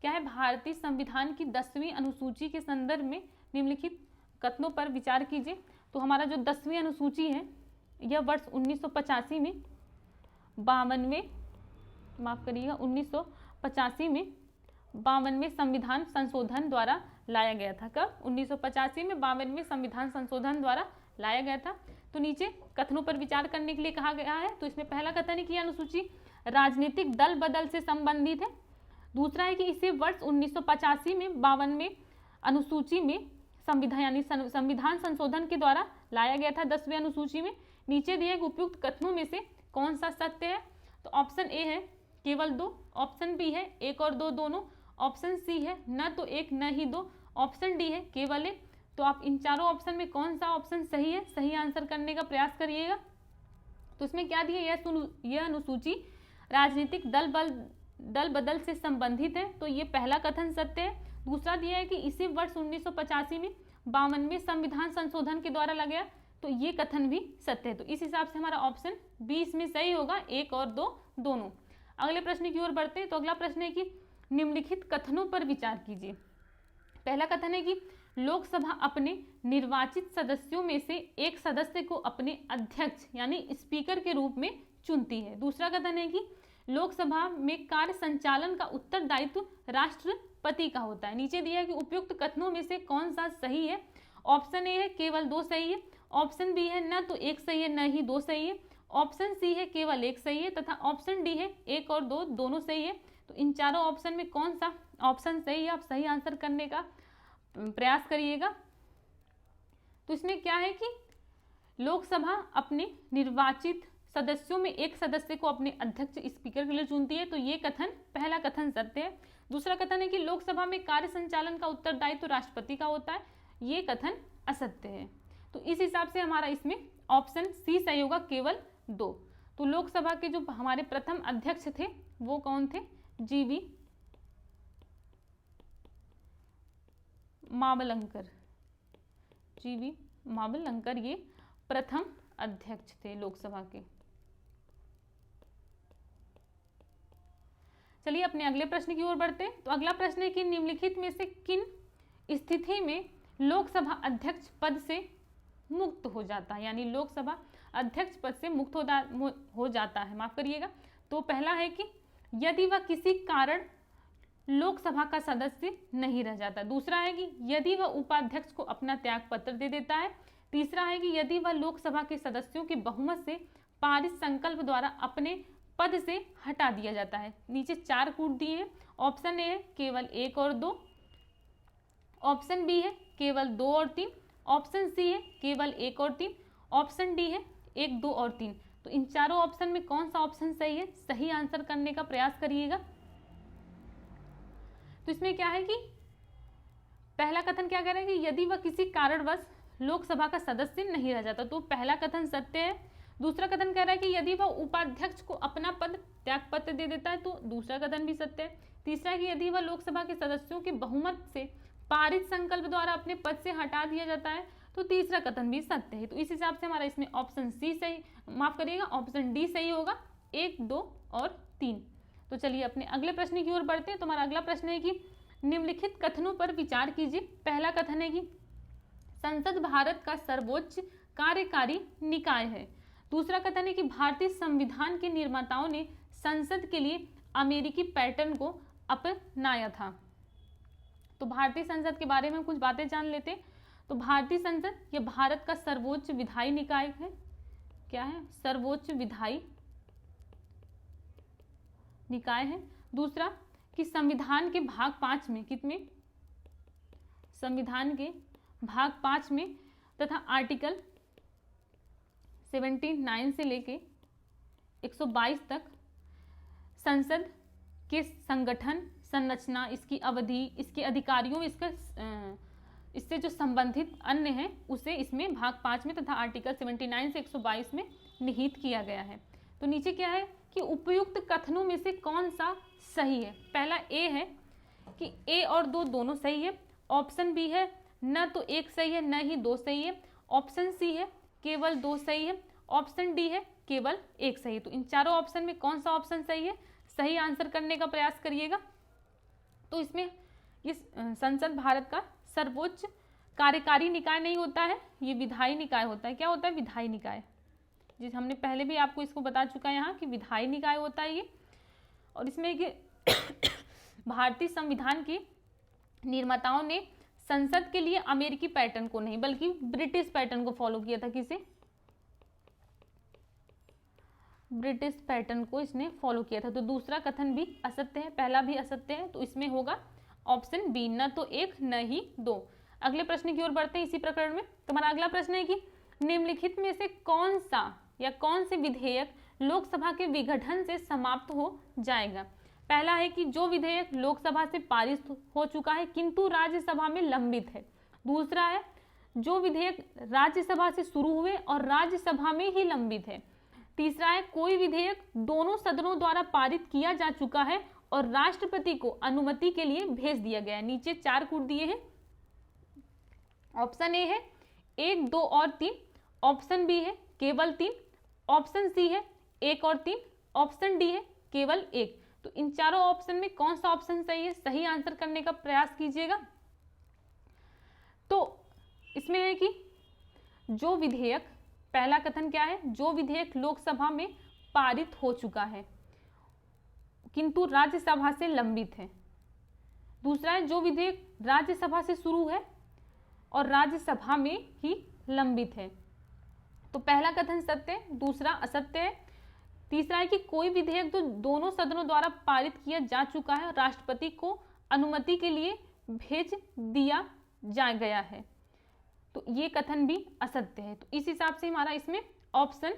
क्या है? भारतीय संविधान की 10वीं अनुसूची के संदर्भ में निम्नलिखित कथनों पर विचार कीजिए। तो हमारा जो 10वीं अनुसूची है यह वर्ष 1985 में 1985 में 52वें संविधान संशोधन द्वारा लाया गया था। कब? 1985 में 52वें संविधान संशोधन द्वारा लाया गया था। तो नीचे कथनों पर विचार करने के लिए कहा गया है। तो इसमें पहला कथन है कि यह अनुसूची राजनीतिक दल बदल से संबंधित है। दूसरा है कि इसे वर्ष 1985 में 52वें अनुसूची में संविधान यानी संविधान संशोधन के द्वारा लाया गया था 10वीं अनुसूची में। नीचे दिए गए उपयुक्त कथनों में से कौन सा सत्य है? तो ऑप्शन ए है केवल 2, ऑप्शन बी है 1 और 2 दोनों, ऑप्शन सी है न तो 1 न ही 2, ऑप्शन डी है केवल 1। तो आप इन चारों ऑप्शन में कौन सा ऑप्शन सही है, सही आंसर करने का प्रयास करिएगा। तो इसमें क्या दिया? यह अनुसूची राजनीतिक दल बदल से संबंधित है, तो ये पहला कथन सत्य है। दूसरा दिया है कि इसी वर्ष 1985 में 52वें संविधान संशोधन के द्वारा लगा गया, तो ये कथन भी सत्य है। तो इस हिसाब से हमारा ऑप्शन बी इसमें सही होगा, 1 और 2 दोनों। अगले प्रश्न की ओर बढ़ते हैं। तो अगला प्रश्न है कि निम्नलिखित कथनों पर विचार कीजिए। पहला कथन है कि लोकसभा अपने निर्वाचित सदस्यों में से एक सदस्य को अपने अध्यक्ष यानी स्पीकर के रूप में चुनती है। दूसरा कथन है कि लोकसभा में कार्य संचालन का उत्तरदायित्व राष्ट्रपति का होता है। नीचे दिया है कि उपयुक्त कथनों में से कौन सा सही है? ऑप्शन ए है केवल 2 सही है, ऑप्शन बी है न तो 1 सही है न ही 2 सही है, ऑप्शन सी है केवल 1 सही है तथा ऑप्शन डी है 1 और 2 दोनों सही है। तो इन चारों ऑप्शन में कौन सा ऑप्शन सही है? आप सही आंसर करने का प्रयास करिएगा। तो इसमें क्या है कि लोकसभा अपने निर्वाचित सदस्यों में एक सदस्य को अपने अध्यक्ष स्पीकर के लिए चुनती है, तो ये कथन, पहला कथन सत्य है। दूसरा कथन है कि लोकसभा में कार्य संचालन का उत्तरदायित्व राष्ट्रपति का होता है, ये कथन असत्य है। तो इस हिसाब से हमारा इसमें ऑप्शन सी सही होगा, केवल 2। तो लोकसभा के जो हमारे प्रथम अध्यक्ष थे वो कौन थे? जीवी मावलंकर ये प्रथम अध्यक्ष थे लोकसभा के। चलिए अपने अगले प्रश्न की ओर बढ़ते हैं। तो अगला प्रश्न है कि निम्नलिखित में से किन स्थिति में लोकसभा अध्यक्ष पद से मुक्त हो जाता है, यानी लोकसभा अध्यक्ष पद से मुक्त हो जाता है, माफ करिएगा। तो पहला है कि यदि वह किसी कारण लोकसभा का सदस्य नहीं रह जाता। दूसरा है कि यदि वह उपाध्यक्ष को अपना त्याग पत्र दे देता है। तीसरा है कि यदि वह लोकसभा के सदस्यों के बहुमत से पारित संकल्प द्वारा अपने पद से हटा दिया जाता है। नीचे 4 कूट दिए हैं। ऑप्शन ए है केवल 1 और 2, ऑप्शन बी है केवल 2 और 3, ऑप्शन सी है केवल 1 और 3, ऑप्शन डी है 1, 2 और 3। तो इन चारों ऑप्शन में कौन सा ऑप्शन सही है, सही आंसर करने का प्रयास करिएगा। तो इसमें क्या है कि पहला कथन क्या कह रहा है कि यदि वह किसी कारणवश लोकसभा का सदस्य नहीं रह जाता, तो पहला कथन सत्य है। दूसरा कथन कह रहा है कि यदि वह उपाध्यक्ष को अपना पद त्याग पत्र दे देता है, तो दूसरा कथन भी सत्य है। तीसरा है कि यदि वह लोकसभा के सदस्यों के बहुमत से पारित संकल्प द्वारा अपने पद से हटा दिया जाता है, तो तीसरा कथन भी सत्य है। तो इस हिसाब से हमारा इसमें ऑप्शन सी सही, माफ करिएगा ऑप्शन डी सही होगा, 1, 2 और 3। तो चलिए अपने अगले प्रश्न की ओर बढ़ते हैं। तो हमारा अगला प्रश्न है कि निम्नलिखित कथनों पर विचार कीजिए। पहला कथन है कि संसद भारत का सर्वोच्च कार्यकारी निकाय है। दूसरा कथन है कि भारतीय संविधान के निर्माताओं ने संसद के लिए अमेरिकी पैटर्न को अपनाया था। तो भारतीय संसद के बारे में कुछ बातें जान लेते हैं। तो भारतीय संसद यह भारत का सर्वोच्च विधायी निकाय है। क्या है? सर्वोच्च विधायी निकाय है। दूसरा कि संविधान के भाग 5 में, कितने? संविधान के भाग 5 में तथा आर्टिकल 79 से लेके 122 तक संसद के संगठन, संरचना, इसकी अवधि, इसके अधिकारियों, इससे जो संबंधित अन्य हैं उसे इसमें भाग 5 में तथा आर्टिकल 79 से 122 में निहित किया गया है। तो नीचे क्या है कि उपयुक्त कथनों में से कौन सा सही है? पहला ए है कि ए और 2 दोनों सही है। ऑप्शन बी है न तो 1 सही है न ही 2 सही है। ऑप्शन सी है केवल 2 सही है। ऑप्शन डी है केवल 1 सही है। तो इन चारों ऑप्शन में कौन सा ऑप्शन सही है? सही आंसर करने का प्रयास करिएगा। तो इसमें इस संसद भारत का सर्वोच्च कार्यकारी निकाय नहीं होता है, ये विधायी निकाय होता है। क्या होता है? विधायी निकाय। जिस हमने पहले भी आपको इसको बता चुका है यहाँ कि विधायी निकाय होता है ये। और इसमें कि भारतीय संविधान के निर्माताओं ने संसद के लिए अमेरिकी पैटर्न को नहीं बल्कि ब्रिटिश पैटर्न को फॉलो किया था। किसे? ब्रिटिश पैटर्न को इसने फॉलो किया था। तो दूसरा कथन भी असत्य है, पहला भी असत्य है। तो इसमें होगा ऑप्शन बी, न तो 1 न ही 2। अगले प्रश्न की ओर बढ़ते हैं इसी प्रकरण में। तो हमारा अगला प्रश्न है कि निम्नलिखित में से कौन सा या कौन से विधेयक लोकसभा के विघटन से समाप्त हो जाएगा? पहला है कि जो विधेयक लोकसभा से पारित हो चुका है किंतु राज्यसभा में लंबित है। दूसरा है जो विधेयक राज्यसभा से शुरू हुए और राज्यसभा में ही लंबित है। तीसरा है कोई विधेयक दोनों सदनों द्वारा पारित किया जा चुका है और राष्ट्रपति को अनुमति के लिए भेज दिया गया है। नीचे 4 कूट दिए हैं। ऑप्शन ए है 1, 2 और 3। ऑप्शन बी है केवल 3। ऑप्शन सी है 1 और 3। ऑप्शन डी है केवल 1। तो इन चारों ऑप्शन में कौन सा ऑप्शन सही है? सही आंसर करने का प्रयास कीजिएगा। तो इसमें है कि जो विधेयक, पहला कथन क्या है? जो विधेयक लोकसभा में पारित हो चुका है किंतु राज्यसभा से लंबित है। दूसरा है जो विधेयक राज्यसभा से शुरू है और राज्यसभा में ही लंबित है। तो पहला कथन सत्य है, दूसरा असत्य है। तीसरा है कि कोई विधेयक जो दोनों सदनों द्वारा पारित किया जा चुका है, राष्ट्रपति को अनुमति के लिए भेज दिया जा गया है। तो ये कथन भी असत्य है। तो इस हिसाब से हमारा इसमें ऑप्शन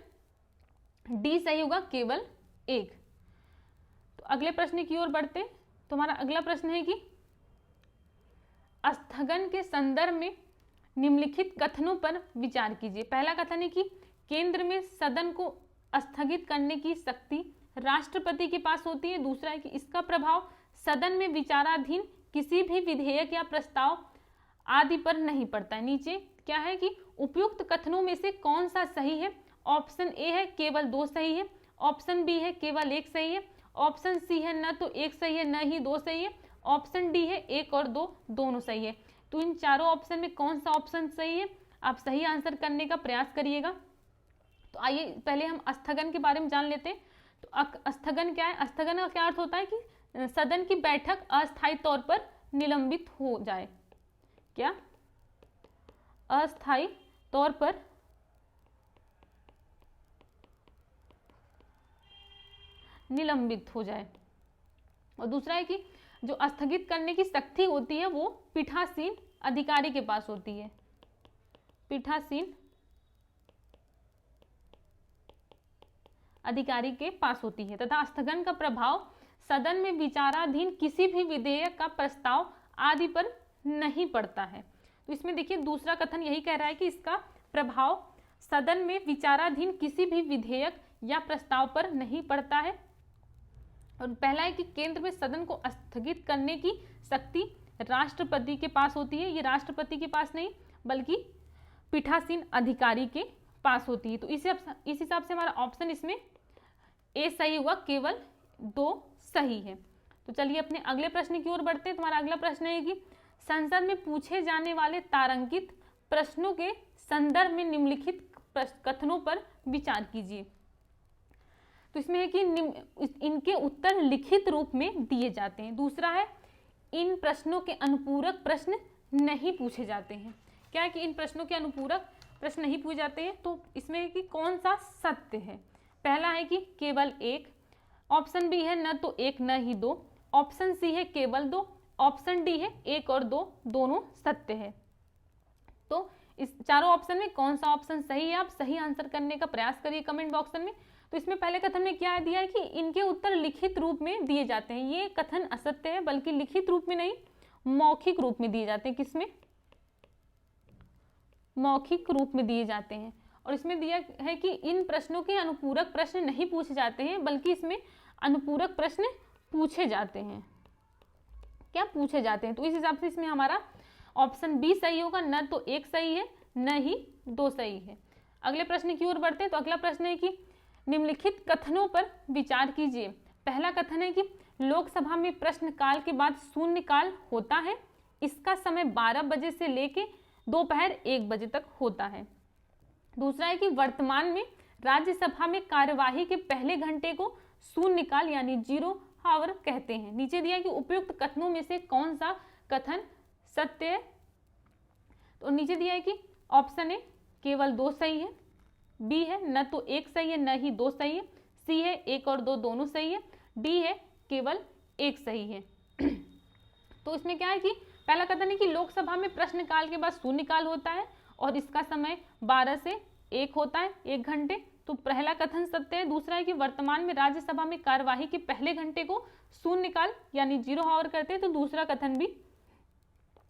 डी सही होगा, केवल 1। तो अगले प्रश्न की ओर बढ़ते। तो हमारा अगला प्रश्न है कि स्थगन के संदर्भ में निम्नलिखित कथनों पर विचार कीजिए। पहला कथन है कि केंद्र में सदन को स्थगित करने की शक्ति राष्ट्रपति के पास होती है। दूसरा है कि इसका प्रभाव सदन में विचाराधीन किसी भी विधेयक या प्रस्ताव आदि पर नहीं पड़ता है। नीचे क्या है कि उपयुक्त कथनों में से कौन सा सही है? ऑप्शन ए है केवल 2 सही है। ऑप्शन बी है केवल 1 सही है। ऑप्शन सी है न तो 1 सही है न ही 2 सही है। ऑप्शन डी है 1 और 2 दोनों सही है। तो इन चारों ऑप्शन में कौन सा ऑप्शन सही है? आप सही आंसर करने का प्रयास करिएगा। तो आइए पहले हम स्थगन के बारे में जान लेते हैं। तो स्थगन क्या है? स्थगन का क्या अर्थ होता है कि सदन की बैठक अस्थायी तौर पर निलंबित हो जाए। क्या? अस्थायी तौर पर निलंबित हो जाए। और दूसरा है कि जो स्थगित करने की शक्ति होती है वो पीठासीन अधिकारी के पास होती है। पीठासीन अधिकारी के पास होती है तथा स्थगन का प्रभाव सदन में विचाराधीन किसी भी विधेयक का प्रस्ताव आदि पर नहीं पड़ता है। तो इसमें देखिए दूसरा कथन यही कह रहा है कि इसका प्रभाव सदन में विचाराधीन किसी भी विधेयक या प्रस्ताव पर नहीं पड़ता है। और पहला है कि केंद्र में सदन को स्थगित करने की शक्ति राष्ट्रपति के पास होती है। ये राष्ट्रपति के पास नहीं बल्कि पीठासीन अधिकारी के पास होती है। तो इस हिसाब से हमारा ऑप्शन इसमें ए सही हुआ, केवल 2 सही है। तो चलिए अपने अगले प्रश्न की ओर बढ़ते हैं। तुम्हारा अगला प्रश्न है कि संसद में पूछे जाने वाले तारांकित प्रश्नों के संदर्भ में निम्नलिखित कथनों पर विचार कीजिए। तो इसमें है कि इनके उत्तर लिखित रूप में दिए जाते हैं। दूसरा है इन प्रश्नों के अनुपूरक प्रश्न नहीं पूछे जाते हैं। क्या है कि इन प्रश्नों के अनुपूरक प्रश्न नहीं पूछे जाते हैं। तो इसमें है कि कौन सा सत्य है। पहला है कि केवल 1, ऑप्शन बी है न तो 1 न ही 2, ऑप्शन सी है केवल 2, ऑप्शन डी है 1 और 2 दोनों सत्य है। तो इस चारों ऑप्शन में कौन सा ऑप्शन सही है, आप सही आंसर करने का प्रयास करिए कमेंट बॉक्स में। तो इसमें पहले कथन में क्या दिया है कि इनके उत्तर लिखित रूप में दिए जाते हैं। ये कथन असत्य है, बल्कि लिखित रूप में नहीं मौखिक रूप में दिए जाते हैं। किसमें? मौखिक रूप में दिए जाते हैं। और इसमें दिया है कि इन प्रश्नों के अनुपूरक प्रश्न नहीं पूछे जाते हैं, बल्कि इसमें अनुपूरक प्रश्न पूछे जाते हैं। क्या पूछे जाते हैं? तो इस हिसाब से इसमें हमारा ऑप्शन बी सही होगा, न तो 1 सही है न ही 2 सही है। अगले प्रश्न की ओर बढ़ते हैं। तो अगला प्रश्न है कि निम्नलिखित कथनों पर विचार कीजिए। पहला कथन है कि लोकसभा में प्रश्नकाल के बाद शून्यकाल होता है। इसका समय 12 बजे से लेके दोपहर 1 बजे तक होता है। दूसरा है कि वर्तमान में राज्यसभा में कार्यवाही के पहले घंटे को शून्यकाल यानी 0 आवर कहते हैं। नीचे दिया कि उपयुक्त कथनों में से कौन सा कथन सत्य है। तो नीचे दिया है कि ऑप्शन ए केवल 2 सही है, बी है न तो 1 सही है न ही 2 सही है, सी है 1 और 2 दोनों सही है, डी है केवल 1 सही है। तो इसमें क्या है कि पहला कथन है कि लोकसभा में प्रश्नकाल के बाद शून्यकाल होता है और इसका समय 12 से 1 होता है, 1 घंटे। तो पहला कथन सत्य है। दूसरा है कि वर्तमान में राज्यसभा में कार्यवाही के पहले घंटे को शून्यकाल यानी 0 आवर करते हैं। तो दूसरा कथन भी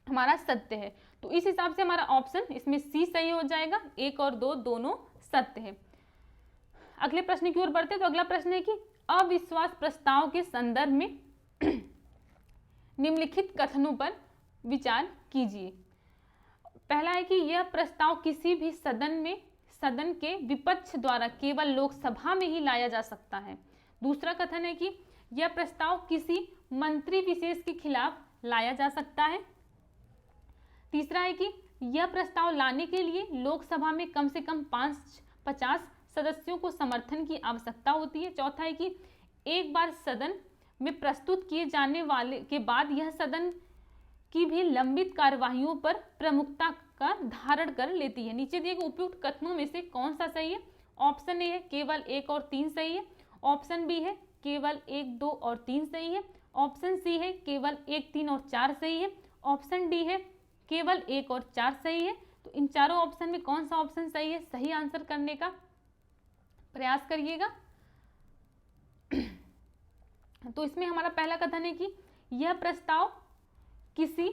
हमारा सत्य है। तो इस हिसाब से हमारा ऑप्शन इसमें सी सही हो जाएगा, 1 और 2 दोनों सत्य है। अगले प्रश्न की ओर बढ़ते हैं। तो अगला प्रश्न है कि अविश्वास प्रस्ताव के संदर्भ में निम्नलिखित कथनों पर विचार कीजिए। पहला है कि यह प्रस्ताव किसी भी सदन के विपक्ष द्वारा केवल लोकसभा में ही लाया जा सकता है। दूसरा कथन है कि यह प्रस्ताव किसी मंत्री विशेष के खिलाफ लाया जा सकता है। तीसरा है कि यह प्रस्ताव लाने के लिए लोकसभा में कम से कम 50 सदस्यों को समर्थन की आवश्यकता होती है। चौथा है कि एक बार सदन में प्रस्तुत किए जाने वाले के बाद यह सदन की भी लंबित कार्यवाहियों पर प्रमुखता का धारण कर लेती है। नीचे दिए गए उपयुक्त कथनों में से कौन सा सही है। ऑप्शन ए है केवल 1 और 3 सही है, ऑप्शन बी है केवल 1, 2 और 3 सही है, ऑप्शन सी है केवल 1, 3 और 4 सही है, ऑप्शन डी है केवल 1 और 4 सही है। तो इन चारों ऑप्शन में कौन सा ऑप्शन सही है, सही आंसर करने का प्रयास करिएगा। तो इसमें हमारा पहला कथन है कि यह प्रस्ताव किसी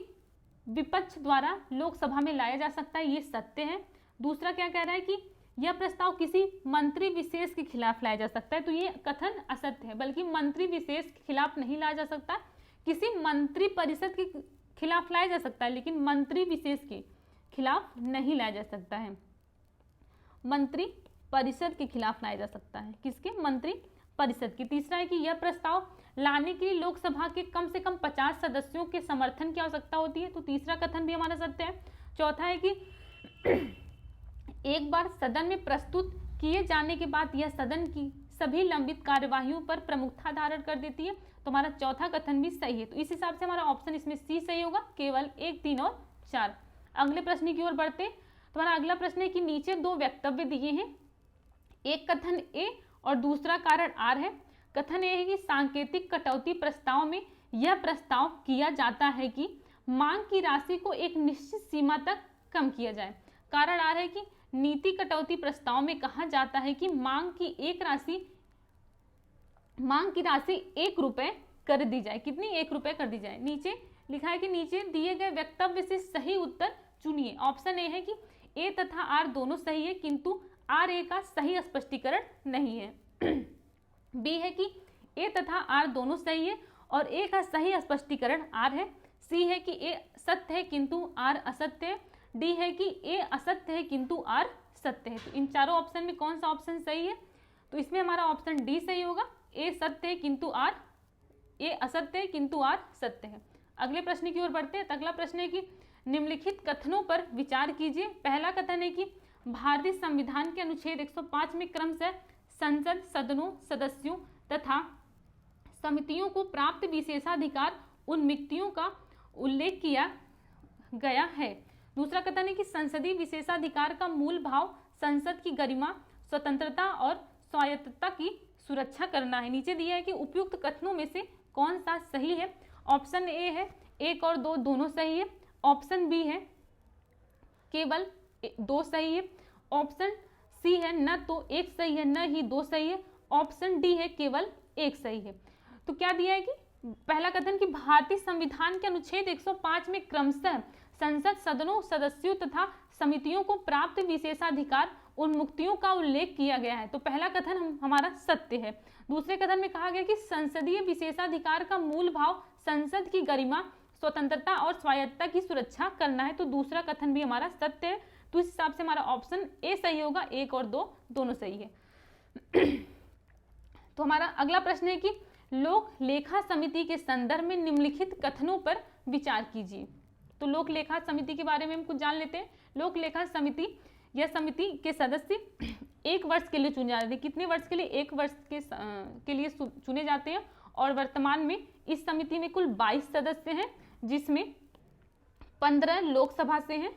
विपक्ष द्वारा लोकसभा में लाया जा सकता है, ये सत्य है। दूसरा क्या कह रहा है कि यह प्रस्ताव किसी मंत्री विशेष के खिलाफ लाया जा सकता है, तो ये कथन असत्य है, बल्कि मंत्री विशेष के खिलाफ नहीं लाया जा सकता, किसी मंत्री परिषद के खिलाफ लाया जा सकता है, लेकिन मंत्री विशेष के खिलाफ नहीं लाया जा सकता है। मंत्री परिषद के खिलाफ लाया जा सकता है, किसके? मंत्री परिषद की। तीसरा है कि यह प्रस्ताव लाने के लिए लोकसभा के कम से कम 50 सदस्यों के समर्थन की आवश्यकता होती है, तो तीसरा कथन भी हमारा सत्य है। चौथा है कि एक बार सदन में प्रस्तुत किए जाने के बाद यह सदन की सभी लंबित कार्यवाहियों पर प्रमुखता धारण कर देती है, तो हमारा चौथा कथन भी सही है। तो इस हिसाब से हमारा ऑप्शन इसमें सी सही होगा, केवल 1, 3 और 4। अगले प्रश्न की ओर बढ़ते। तो हमारा अगला प्रश्न है कि नीचे 2 वक्तव्य दिए हैं, एक कथन ए और दूसरा कारण आर है। कथन ए है कि सांकेतिक कटौती प्रस्ताव में यह प्रस्ताव किया जाता है कि मांग की राशि को एक निश्चित सीमा तक कम किया जाए। कारण आर है कि नीति कटौती प्रस्ताव में कहा जाता है कि मांग की राशि 1 रुपए कर दी जाए। कितनी? 1 रुपये कर दी जाए। नीचे लिखा है कि नीचे दिए गए वक्तव्य से सही उत्तर चुनिए। ऑप्शन ए है कि ए तथा आर दोनों सही है किंतु आर ए का सही स्पष्टीकरण नहीं है। बी है कि ए तथा आर दोनों सही है और ए का सही स्पष्टीकरण आर है। सी है कि ए सत्य है किंतु आर असत्य है। डी है कि ए असत्य है किंतु आर सत्य है। तो इन चारों ऑप्शन में कौन सा ऑप्शन सही है? तो इसमें हमारा ऑप्शन डी सही होगा। ए सत्य है किंतु आर, ए असत्य है किंतु आर सत्य है। अगले प्रश्न की ओर बढ़ते हैं। अगला प्रश्न है कि निम्नलिखित कथनों पर विचार कीजिए। पहला कथन है कि भारतीय संविधान के अनुच्छेद 105 में क्रमशः संसद सदनों, सदस्यों तथा समितियों को प्राप्त विशेषाधिकार उन व्यक्तियों का उल्लेख किया गया है। दूसरा कथन है कि संसदीय विशेषाधिकार का मूल भाव संसद की गरिमा, स्वतंत्रता और स्वायत्तता की सुरक्षा करना है। नीचे दिया है कि उपयुक्त कथनों में से कौन सा सही है। ऑप्शन ए है 1 और 2 दोनों सही है। ऑप्शन बी है केवल 2 सही है। ऑप्शन सी है न तो 1 सही है न ही 2 सही है। ऑप्शन डी है केवल 1 सही है। तो क्या दिया है कि पहला कथन कि भारतीय संविधान के अनुच्छेद 105 में क्रमशः संसद सदनों, सदस्यों तथा समितियों को प्राप्त विशेषाधिकार उन्मुक्तियों का उल्लेख किया गया है। तो पहला कथन हमारा सत्य है। दूसरे कथन में कहा गया कि संसदीय विशेषाधिकार का मूल भाव संसद की गरिमा, स्वतंत्रता और स्वायत्तता की सुरक्षा करना है। तो दूसरा कथन भी हमारा सत्य है। तो इस हिसाब से हमारा ऑप्शन ए सही होगा। 1 और 2 दोनों सही है। तो हमारा अगला प्रश्न है कि लोक लेखा समिति के संदर्भ में निम्नलिखित कथनों पर विचार कीजिए। तो लोक लेखा समिति के बारे में हम कुछ जान लेते हैं। लोक लेखा समिति, यह समिति के सदस्य 1 वर्ष के लिए चुने जाते हैं। कितने वर्ष के लिए? 1 वर्ष के लिए चुने जाते हैं। और वर्तमान में इस समिति में कुल 22 सदस्य हैं, जिसमें 15 लोकसभा से हैं,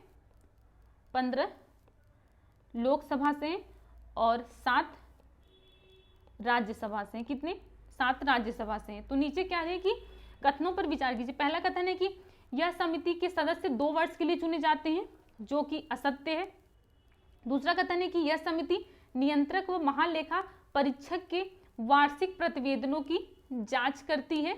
15 लोकसभा से हैं और 7 राज्यसभा से हैं। कितने? 7 राज्यसभा से हैं। तो नीचे क्या है कि कथनों पर विचार कीजिए। पहला कथन है कि यह समिति के सदस्य 2 वर्ष के लिए चुने जाते हैं, जो कि असत्य है। दूसरा कथन है कि यह समिति नियंत्रक व महालेखा परीक्षक के वार्षिक प्रतिवेदनों की जांच करती है।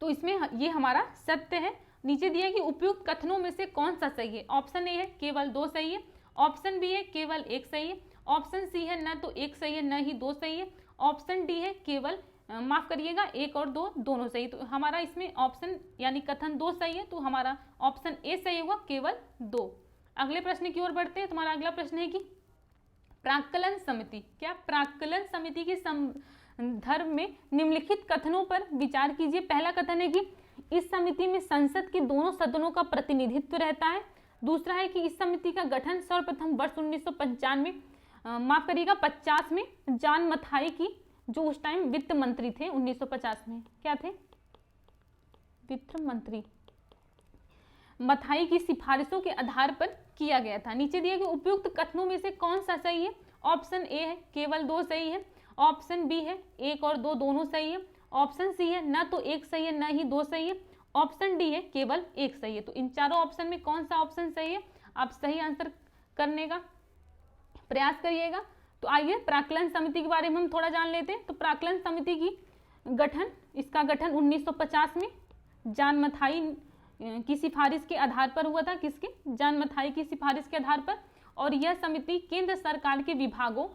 तो इसमें ये हमारा सत्य है। नीचे दिया है कि उपयुक्त कथनों में से कौन सा सही है। ऑप्शन ए है केवल 2 सही है। ऑप्शन बी है केवल 1 सही है। ऑप्शन सी है न तो 1 सही है न ही 2 सही है। ऑप्शन डी है केवल माफ करिएगा 1 और 2 दोनों सही। तो हमारा इसमें ऑप्शन यानी कथन 2 सही है। तो हमारा ऑप्शन ए सही होगा, केवल 2। अगले प्रश्न की ओर बढ़ते हैं। तुम्हारा अगला प्रश्न है कि प्राक्कलन समिति, क्या प्राक्कलन समिति के संदर्भ में निम्नलिखित कथनों पर विचार कीजिए। पहला कथन है कि इस समिति में संसद के दोनों सदनों का प्रतिनिधित्व रहता है। दूसरा है कि इस समिति का गठन सर्वप्रथम वर्ष 1995 माफ करिएगा 50 में जॉन मथाई की, जो उस टाइम वित्त मंत्री थे, 1950 में क्या थे? वित्त मंत्री, मथाई की सिफारिशों के आधार पर किया गया था। नीचे दिए गए उपयुक्त कथनों में से कौन सा सही है। ऑप्शन ए है केवल 2 सही है। ऑप्शन बी है 1 और 2 दोनों सही है। ऑप्शन सी है न तो 1 सही है न ही 2 सही है। ऑप्शन डी है केवल 1 सही है। तो इन चारों ऑप्शन में कौन सा ऑप्शन सही है? आप सही आंसर करने का प्रयास करिएगा। तो आइए प्राक्कलन समिति के बारे में हम थोड़ा जान लेते हैं। तो प्राक्कलन समिति की गठन, इसका गठन 1950 में जॉन मथाई की सिफारिश के आधार पर हुआ था। किसके? जॉन मथाई की सिफारिश के आधार पर। और यह समिति केंद्र सरकार के विभागों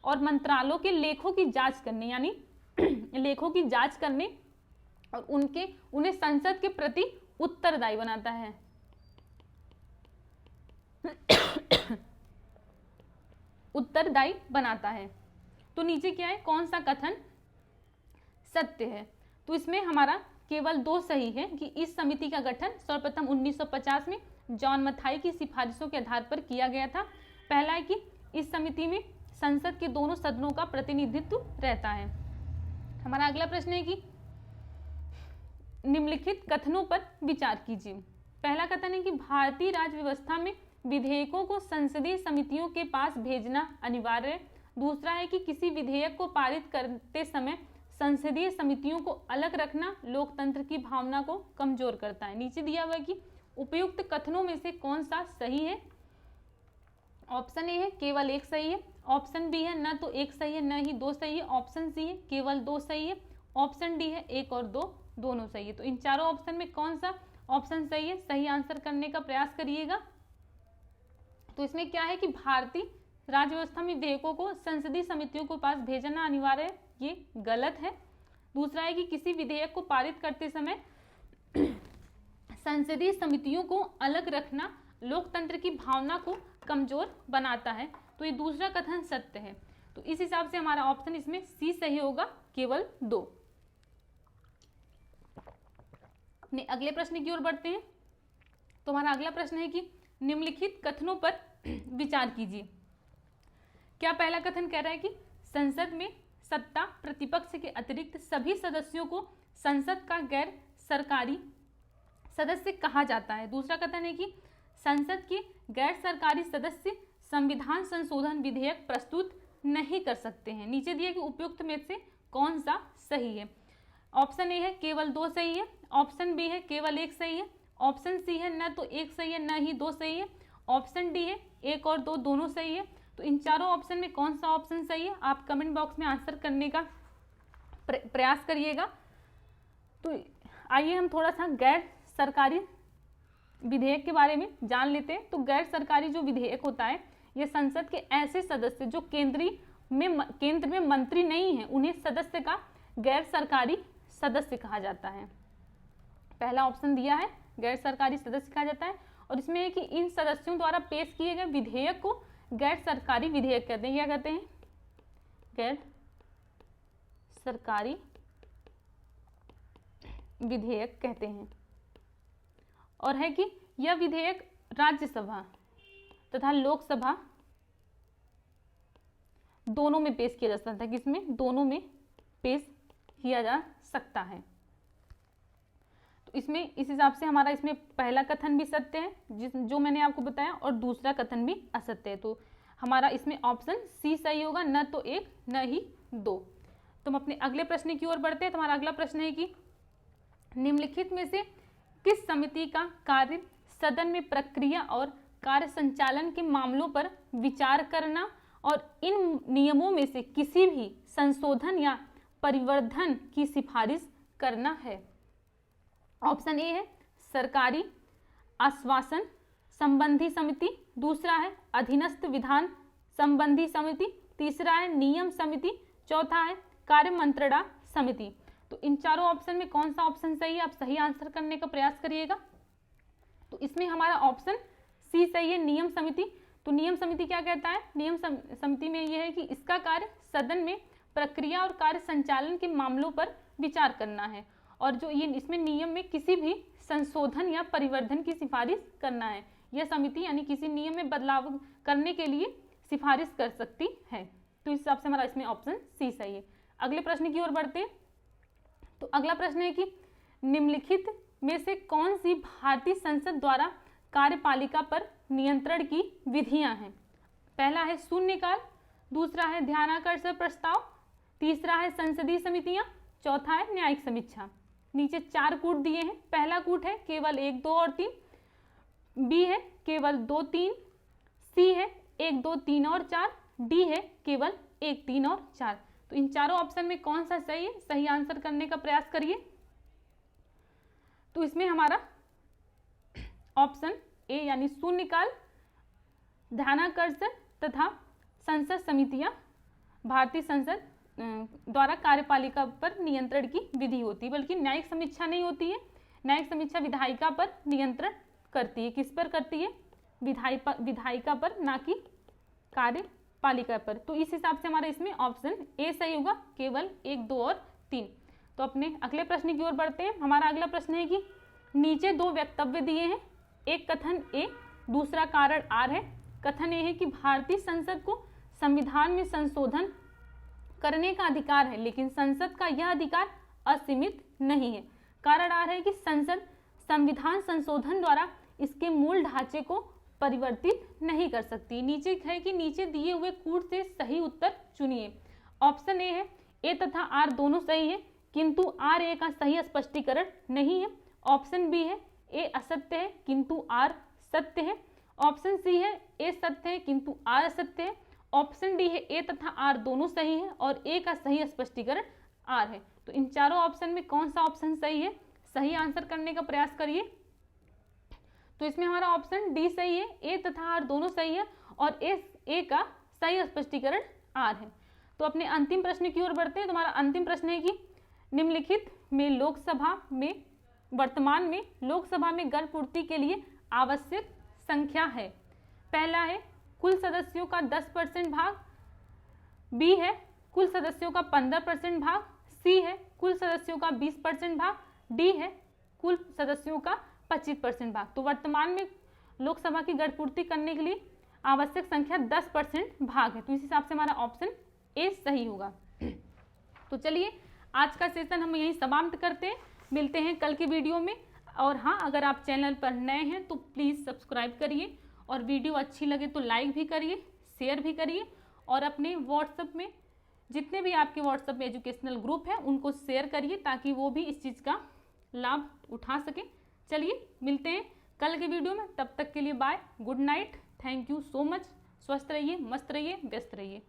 और मंत्रालयों के लेखों की जांच करने, यानी लेखों की जांच करने और उन्हें संसद के प्रति उत्तरदायी बनाता है। उत्तरदायी बनाता है। तो नीचे क्या है, कौन सा कथन सत्य है? तो इसमें हमारा केवल 2 सही है कि इस समिति का गठन सर्वप्रथम 1950 में जॉन मथाई की सिफारिशों के आधार पर किया गया था। पहला है कि इस समिति में संसद के दोनों सदनों का प्रतिनिधित्व रहता है। हमारा अगला प्रश्न है कि निम्नलिखित कथनों पर विचार कीजिए। पहला कथन है कि भारतीय राज्य व्यवस्था में विधेयकों को संसदीय समितियों के पास भेजना अनिवार्य है। दूसरा है कि किसी विधेयक को पारित करते समय संसदीय समितियों को अलग रखना लोकतंत्र की भावना को कमजोर करता है। नीचे दिया हुआ है कि उपयुक्त कथनों में से कौन सा सही है। ऑप्शन ए है केवल 1 सही है। ऑप्शन बी है न तो एक सही है न ही दो सही है, ऑप्शन सी है केवल दो सही है, ऑप्शन डी है एक और दो दोनों सही है। तो इन चारों ऑप्शन में कौन सा ऑप्शन सही है, सही आंसर करने का प्रयास करिएगा। तो इसमें क्या है कि भारतीय राज्य व्यवस्था में विधेयकों को संसदीय समितियों के पास भेजना अनिवार्य है, ये गलत है। दूसरा है कि किसी विधेयक को पारित करते समय संसदीय समितियों को अलग रखना लोकतंत्र की भावना को कमजोर बनाता है, तो ये दूसरा कथन सत्य है। तो इस हिसाब से हमारा ऑप्शन इसमें सी सही होगा, केवल दो। अपने अगले प्रश्न की ओर बढ़ते हैं। तो हमारा अगला प्रश्न है कि निम्नलिखित कथनों पर विचार कीजिए। क्या पहला कथन कह रहा है कि संसद में सत्ता प्रतिपक्ष के अतिरिक्त सभी सदस्यों को संसद का गैर सरकारी सदस्य कहा जाता है। दूसरा कथन है कि संसद के गैर सरकारी सदस्य संविधान संशोधन विधेयक प्रस्तुत नहीं कर सकते हैं। नीचे दिए कि उपयुक्त में से कौन सा सही है। ऑप्शन ए है केवल दो सही है, ऑप्शन बी है केवल एक सही है, ऑप्शन सी है न तो एक सही है न ही दो सही है, ऑप्शन डी है एक और दो दोनों सही है। तो इन चारों ऑप्शन में कौन सा ऑप्शन सही है, आप कमेंट बॉक्स में आंसर करने का प्रयास करिएगा। तो आइए हम थोड़ा सा गैर सरकारी विधेयक के बारे में जान लेते हैं। तो गैर सरकारी जो विधेयक होता है, ये संसद के ऐसे सदस्य जो केंद्र में मंत्री नहीं है, उन्हें सदस्य का गैर सरकारी सदस्य कहा जाता है। पहला ऑप्शन दिया है, गैर सरकारी सदस्य कहा जाता है। और इसमें है कि इन सदस्यों द्वारा पेश किए गए विधेयक को गैर सरकारी विधेयक कहते हैं। क्या कहते हैं? गैर सरकारी विधेयक कहते हैं। और है कि यह विधेयक राज्यसभा तथा लोकसभा दोनों में पेश किया जा सकता है। किसमें? दोनों में पेश किया जा सकता है। तो इसमें इस हिसाब से हमारा इसमें पहला कथन भी सत्य है जो मैंने आपको बताया, और दूसरा कथन भी असत्य है। तो हमारा इसमें ऑप्शन सी सही होगा, न तो एक न ही दो। तो हम अपने अगले प्रश्न की ओर बढ़ते हैं। तो हमारा अगला प्रश्न है कि निम्नलिखित में से किस समिति का कार्य सदन में प्रक्रिया और कार्य संचालन के मामलों पर विचार करना और इन नियमों में से किसी भी संशोधन या परिवर्धन की सिफारिश करना है। ऑप्शन ए है सरकारी आश्वासन संबंधी समिति, दूसरा है अधीनस्थ विधान संबंधी समिति, तीसरा है नियम समिति, चौथा है कार्य मंत्रणा समिति। तो इन चारों ऑप्शन में कौन सा ऑप्शन सही है, आप सही आंसर करने का प्रयास करिएगा। तो इसमें हमारा ऑप्शन सी सही है, नियम समिति। तो नियम समिति क्या कहता है? नियम समिति में यह है कि इसका कार्य सदन में प्रक्रिया और कार्य संचालन के मामलों पर विचार करना है, और जो ये इसमें नियम में किसी भी संशोधन या परिवर्धन की सिफारिश करना है। यह समिति यानी किसी नियम में बदलाव करने के लिए सिफारिश कर सकती है। तो इस हिसाब से हमारा इसमें ऑप्शन सी सही है। अगले प्रश्न की ओर बढ़ते हैं। तो अगला प्रश्न है कि निम्नलिखित में से कौन सी भारतीय संसद द्वारा कार्यपालिका पर नियंत्रण की विधियां हैं। पहला है शून्यकाल, दूसरा है ध्यानाकर्षण प्रस्ताव, तीसरा है संसदीय समितियां, चौथा है न्यायिक समीक्षा। नीचे चार कूट दिए हैं। पहला कूट है केवल 1, 2 और 3, बी है केवल 2, 3, सी है 1, 2, 3 और 4, डी है केवल 1, 3 और 4। तो इन चारों ऑप्शन में कौन सा सही है, सही आंसर करने का प्रयास करिए। तो इसमें हमारा ऑप्शन ए यानी शून्यकाल, ध्यानाकर्षण तथा संसद समितियां भारतीय संसद द्वारा कार्यपालिका पर नियंत्रण की विधि होती है, बल्कि न्यायिक समीक्षा नहीं होती है। न्यायिक समीक्षा विधायिका पर नियंत्रण करती है। किस पर करती है? विधायिका पर, ना कि कार्यपालिका पर। तो इस हिसाब से हमारे इसमें ऑप्शन ए सही होगा, केवल 1, 2 और 3। तो अपने अगले प्रश्न की ओर बढ़ते हैं। हमारा अगला प्रश्न है कि नीचे दो वक्तव्य दिए हैं, एक कथन ए, दूसरा कारण आर है। कथन ए है कि भारतीय संसद को संविधान में संशोधन करने का अधिकार है, लेकिन संसद का यह अधिकार असीमित नहीं है। कारण आर है कि संसद संविधान संशोधन द्वारा इसके मूल ढांचे को परिवर्तित नहीं कर सकती। नीचे है कि नीचे दिए हुए कूट से सही उत्तर चुनिए। ऑप्शन ए है ए तथा आर दोनों सही है, किंतु आर ए का सही स्पष्टीकरण नहीं है। ऑप्शन बी है ए असत्य है किंतु आर सत्य है। ऑप्शन सी है ए सत्य है किंतु आर असत्य है। ऑप्शन डी है ए तथा आर दोनों सही है और ए का सही स्पष्टीकरण आर है। तो इन चारों ऑप्शन में कौन सा ऑप्शन सही है, सही आंसर करने का प्रयास करिए। तो इसमें हमारा ऑप्शन डी सही है, ए तथा आर दोनों सही है और ए का सही स्पष्टीकरण आर है। तो अपने अंतिम प्रश्न की ओर बढ़ते हैं। तुम्हारा अंतिम प्रश्न है कि निम्नलिखित में लोकसभा में वर्तमान में लोकसभा में गर्भपूर्ति के लिए आवश्यक संख्या है। पहला है कुल सदस्यों का 10% भाग, बी है कुल सदस्यों का 15% भाग, सी है कुल सदस्यों का 20% भाग, डी है कुल सदस्यों का 25% भाग। तो वर्तमान में लोकसभा की गर्भपूर्ति करने के लिए आवश्यक संख्या 10% भाग है। तो इस हिसाब से हमारा ऑप्शन ए सही होगा। तो चलिए आज का सेशन हम यहीं समाप्त करते हैं, मिलते हैं कल की वीडियो में। और हाँ, अगर आप चैनल पर नए हैं तो प्लीज़ सब्सक्राइब करिए और वीडियो अच्छी लगे तो लाइक भी करिए, शेयर भी करिए और अपने व्हाट्सएप में जितने भी आपके व्हाट्सएप में एजुकेशनल ग्रुप हैं उनको शेयर करिए ताकि वो भी इस चीज़ का लाभ उठा सकें। चलिए मिलते हैं कल के वीडियो में, तब तक के लिए bye, good night, thank you so much. स्वस्थ रहिए, मस्त रहिए, व्यस्त रहिए।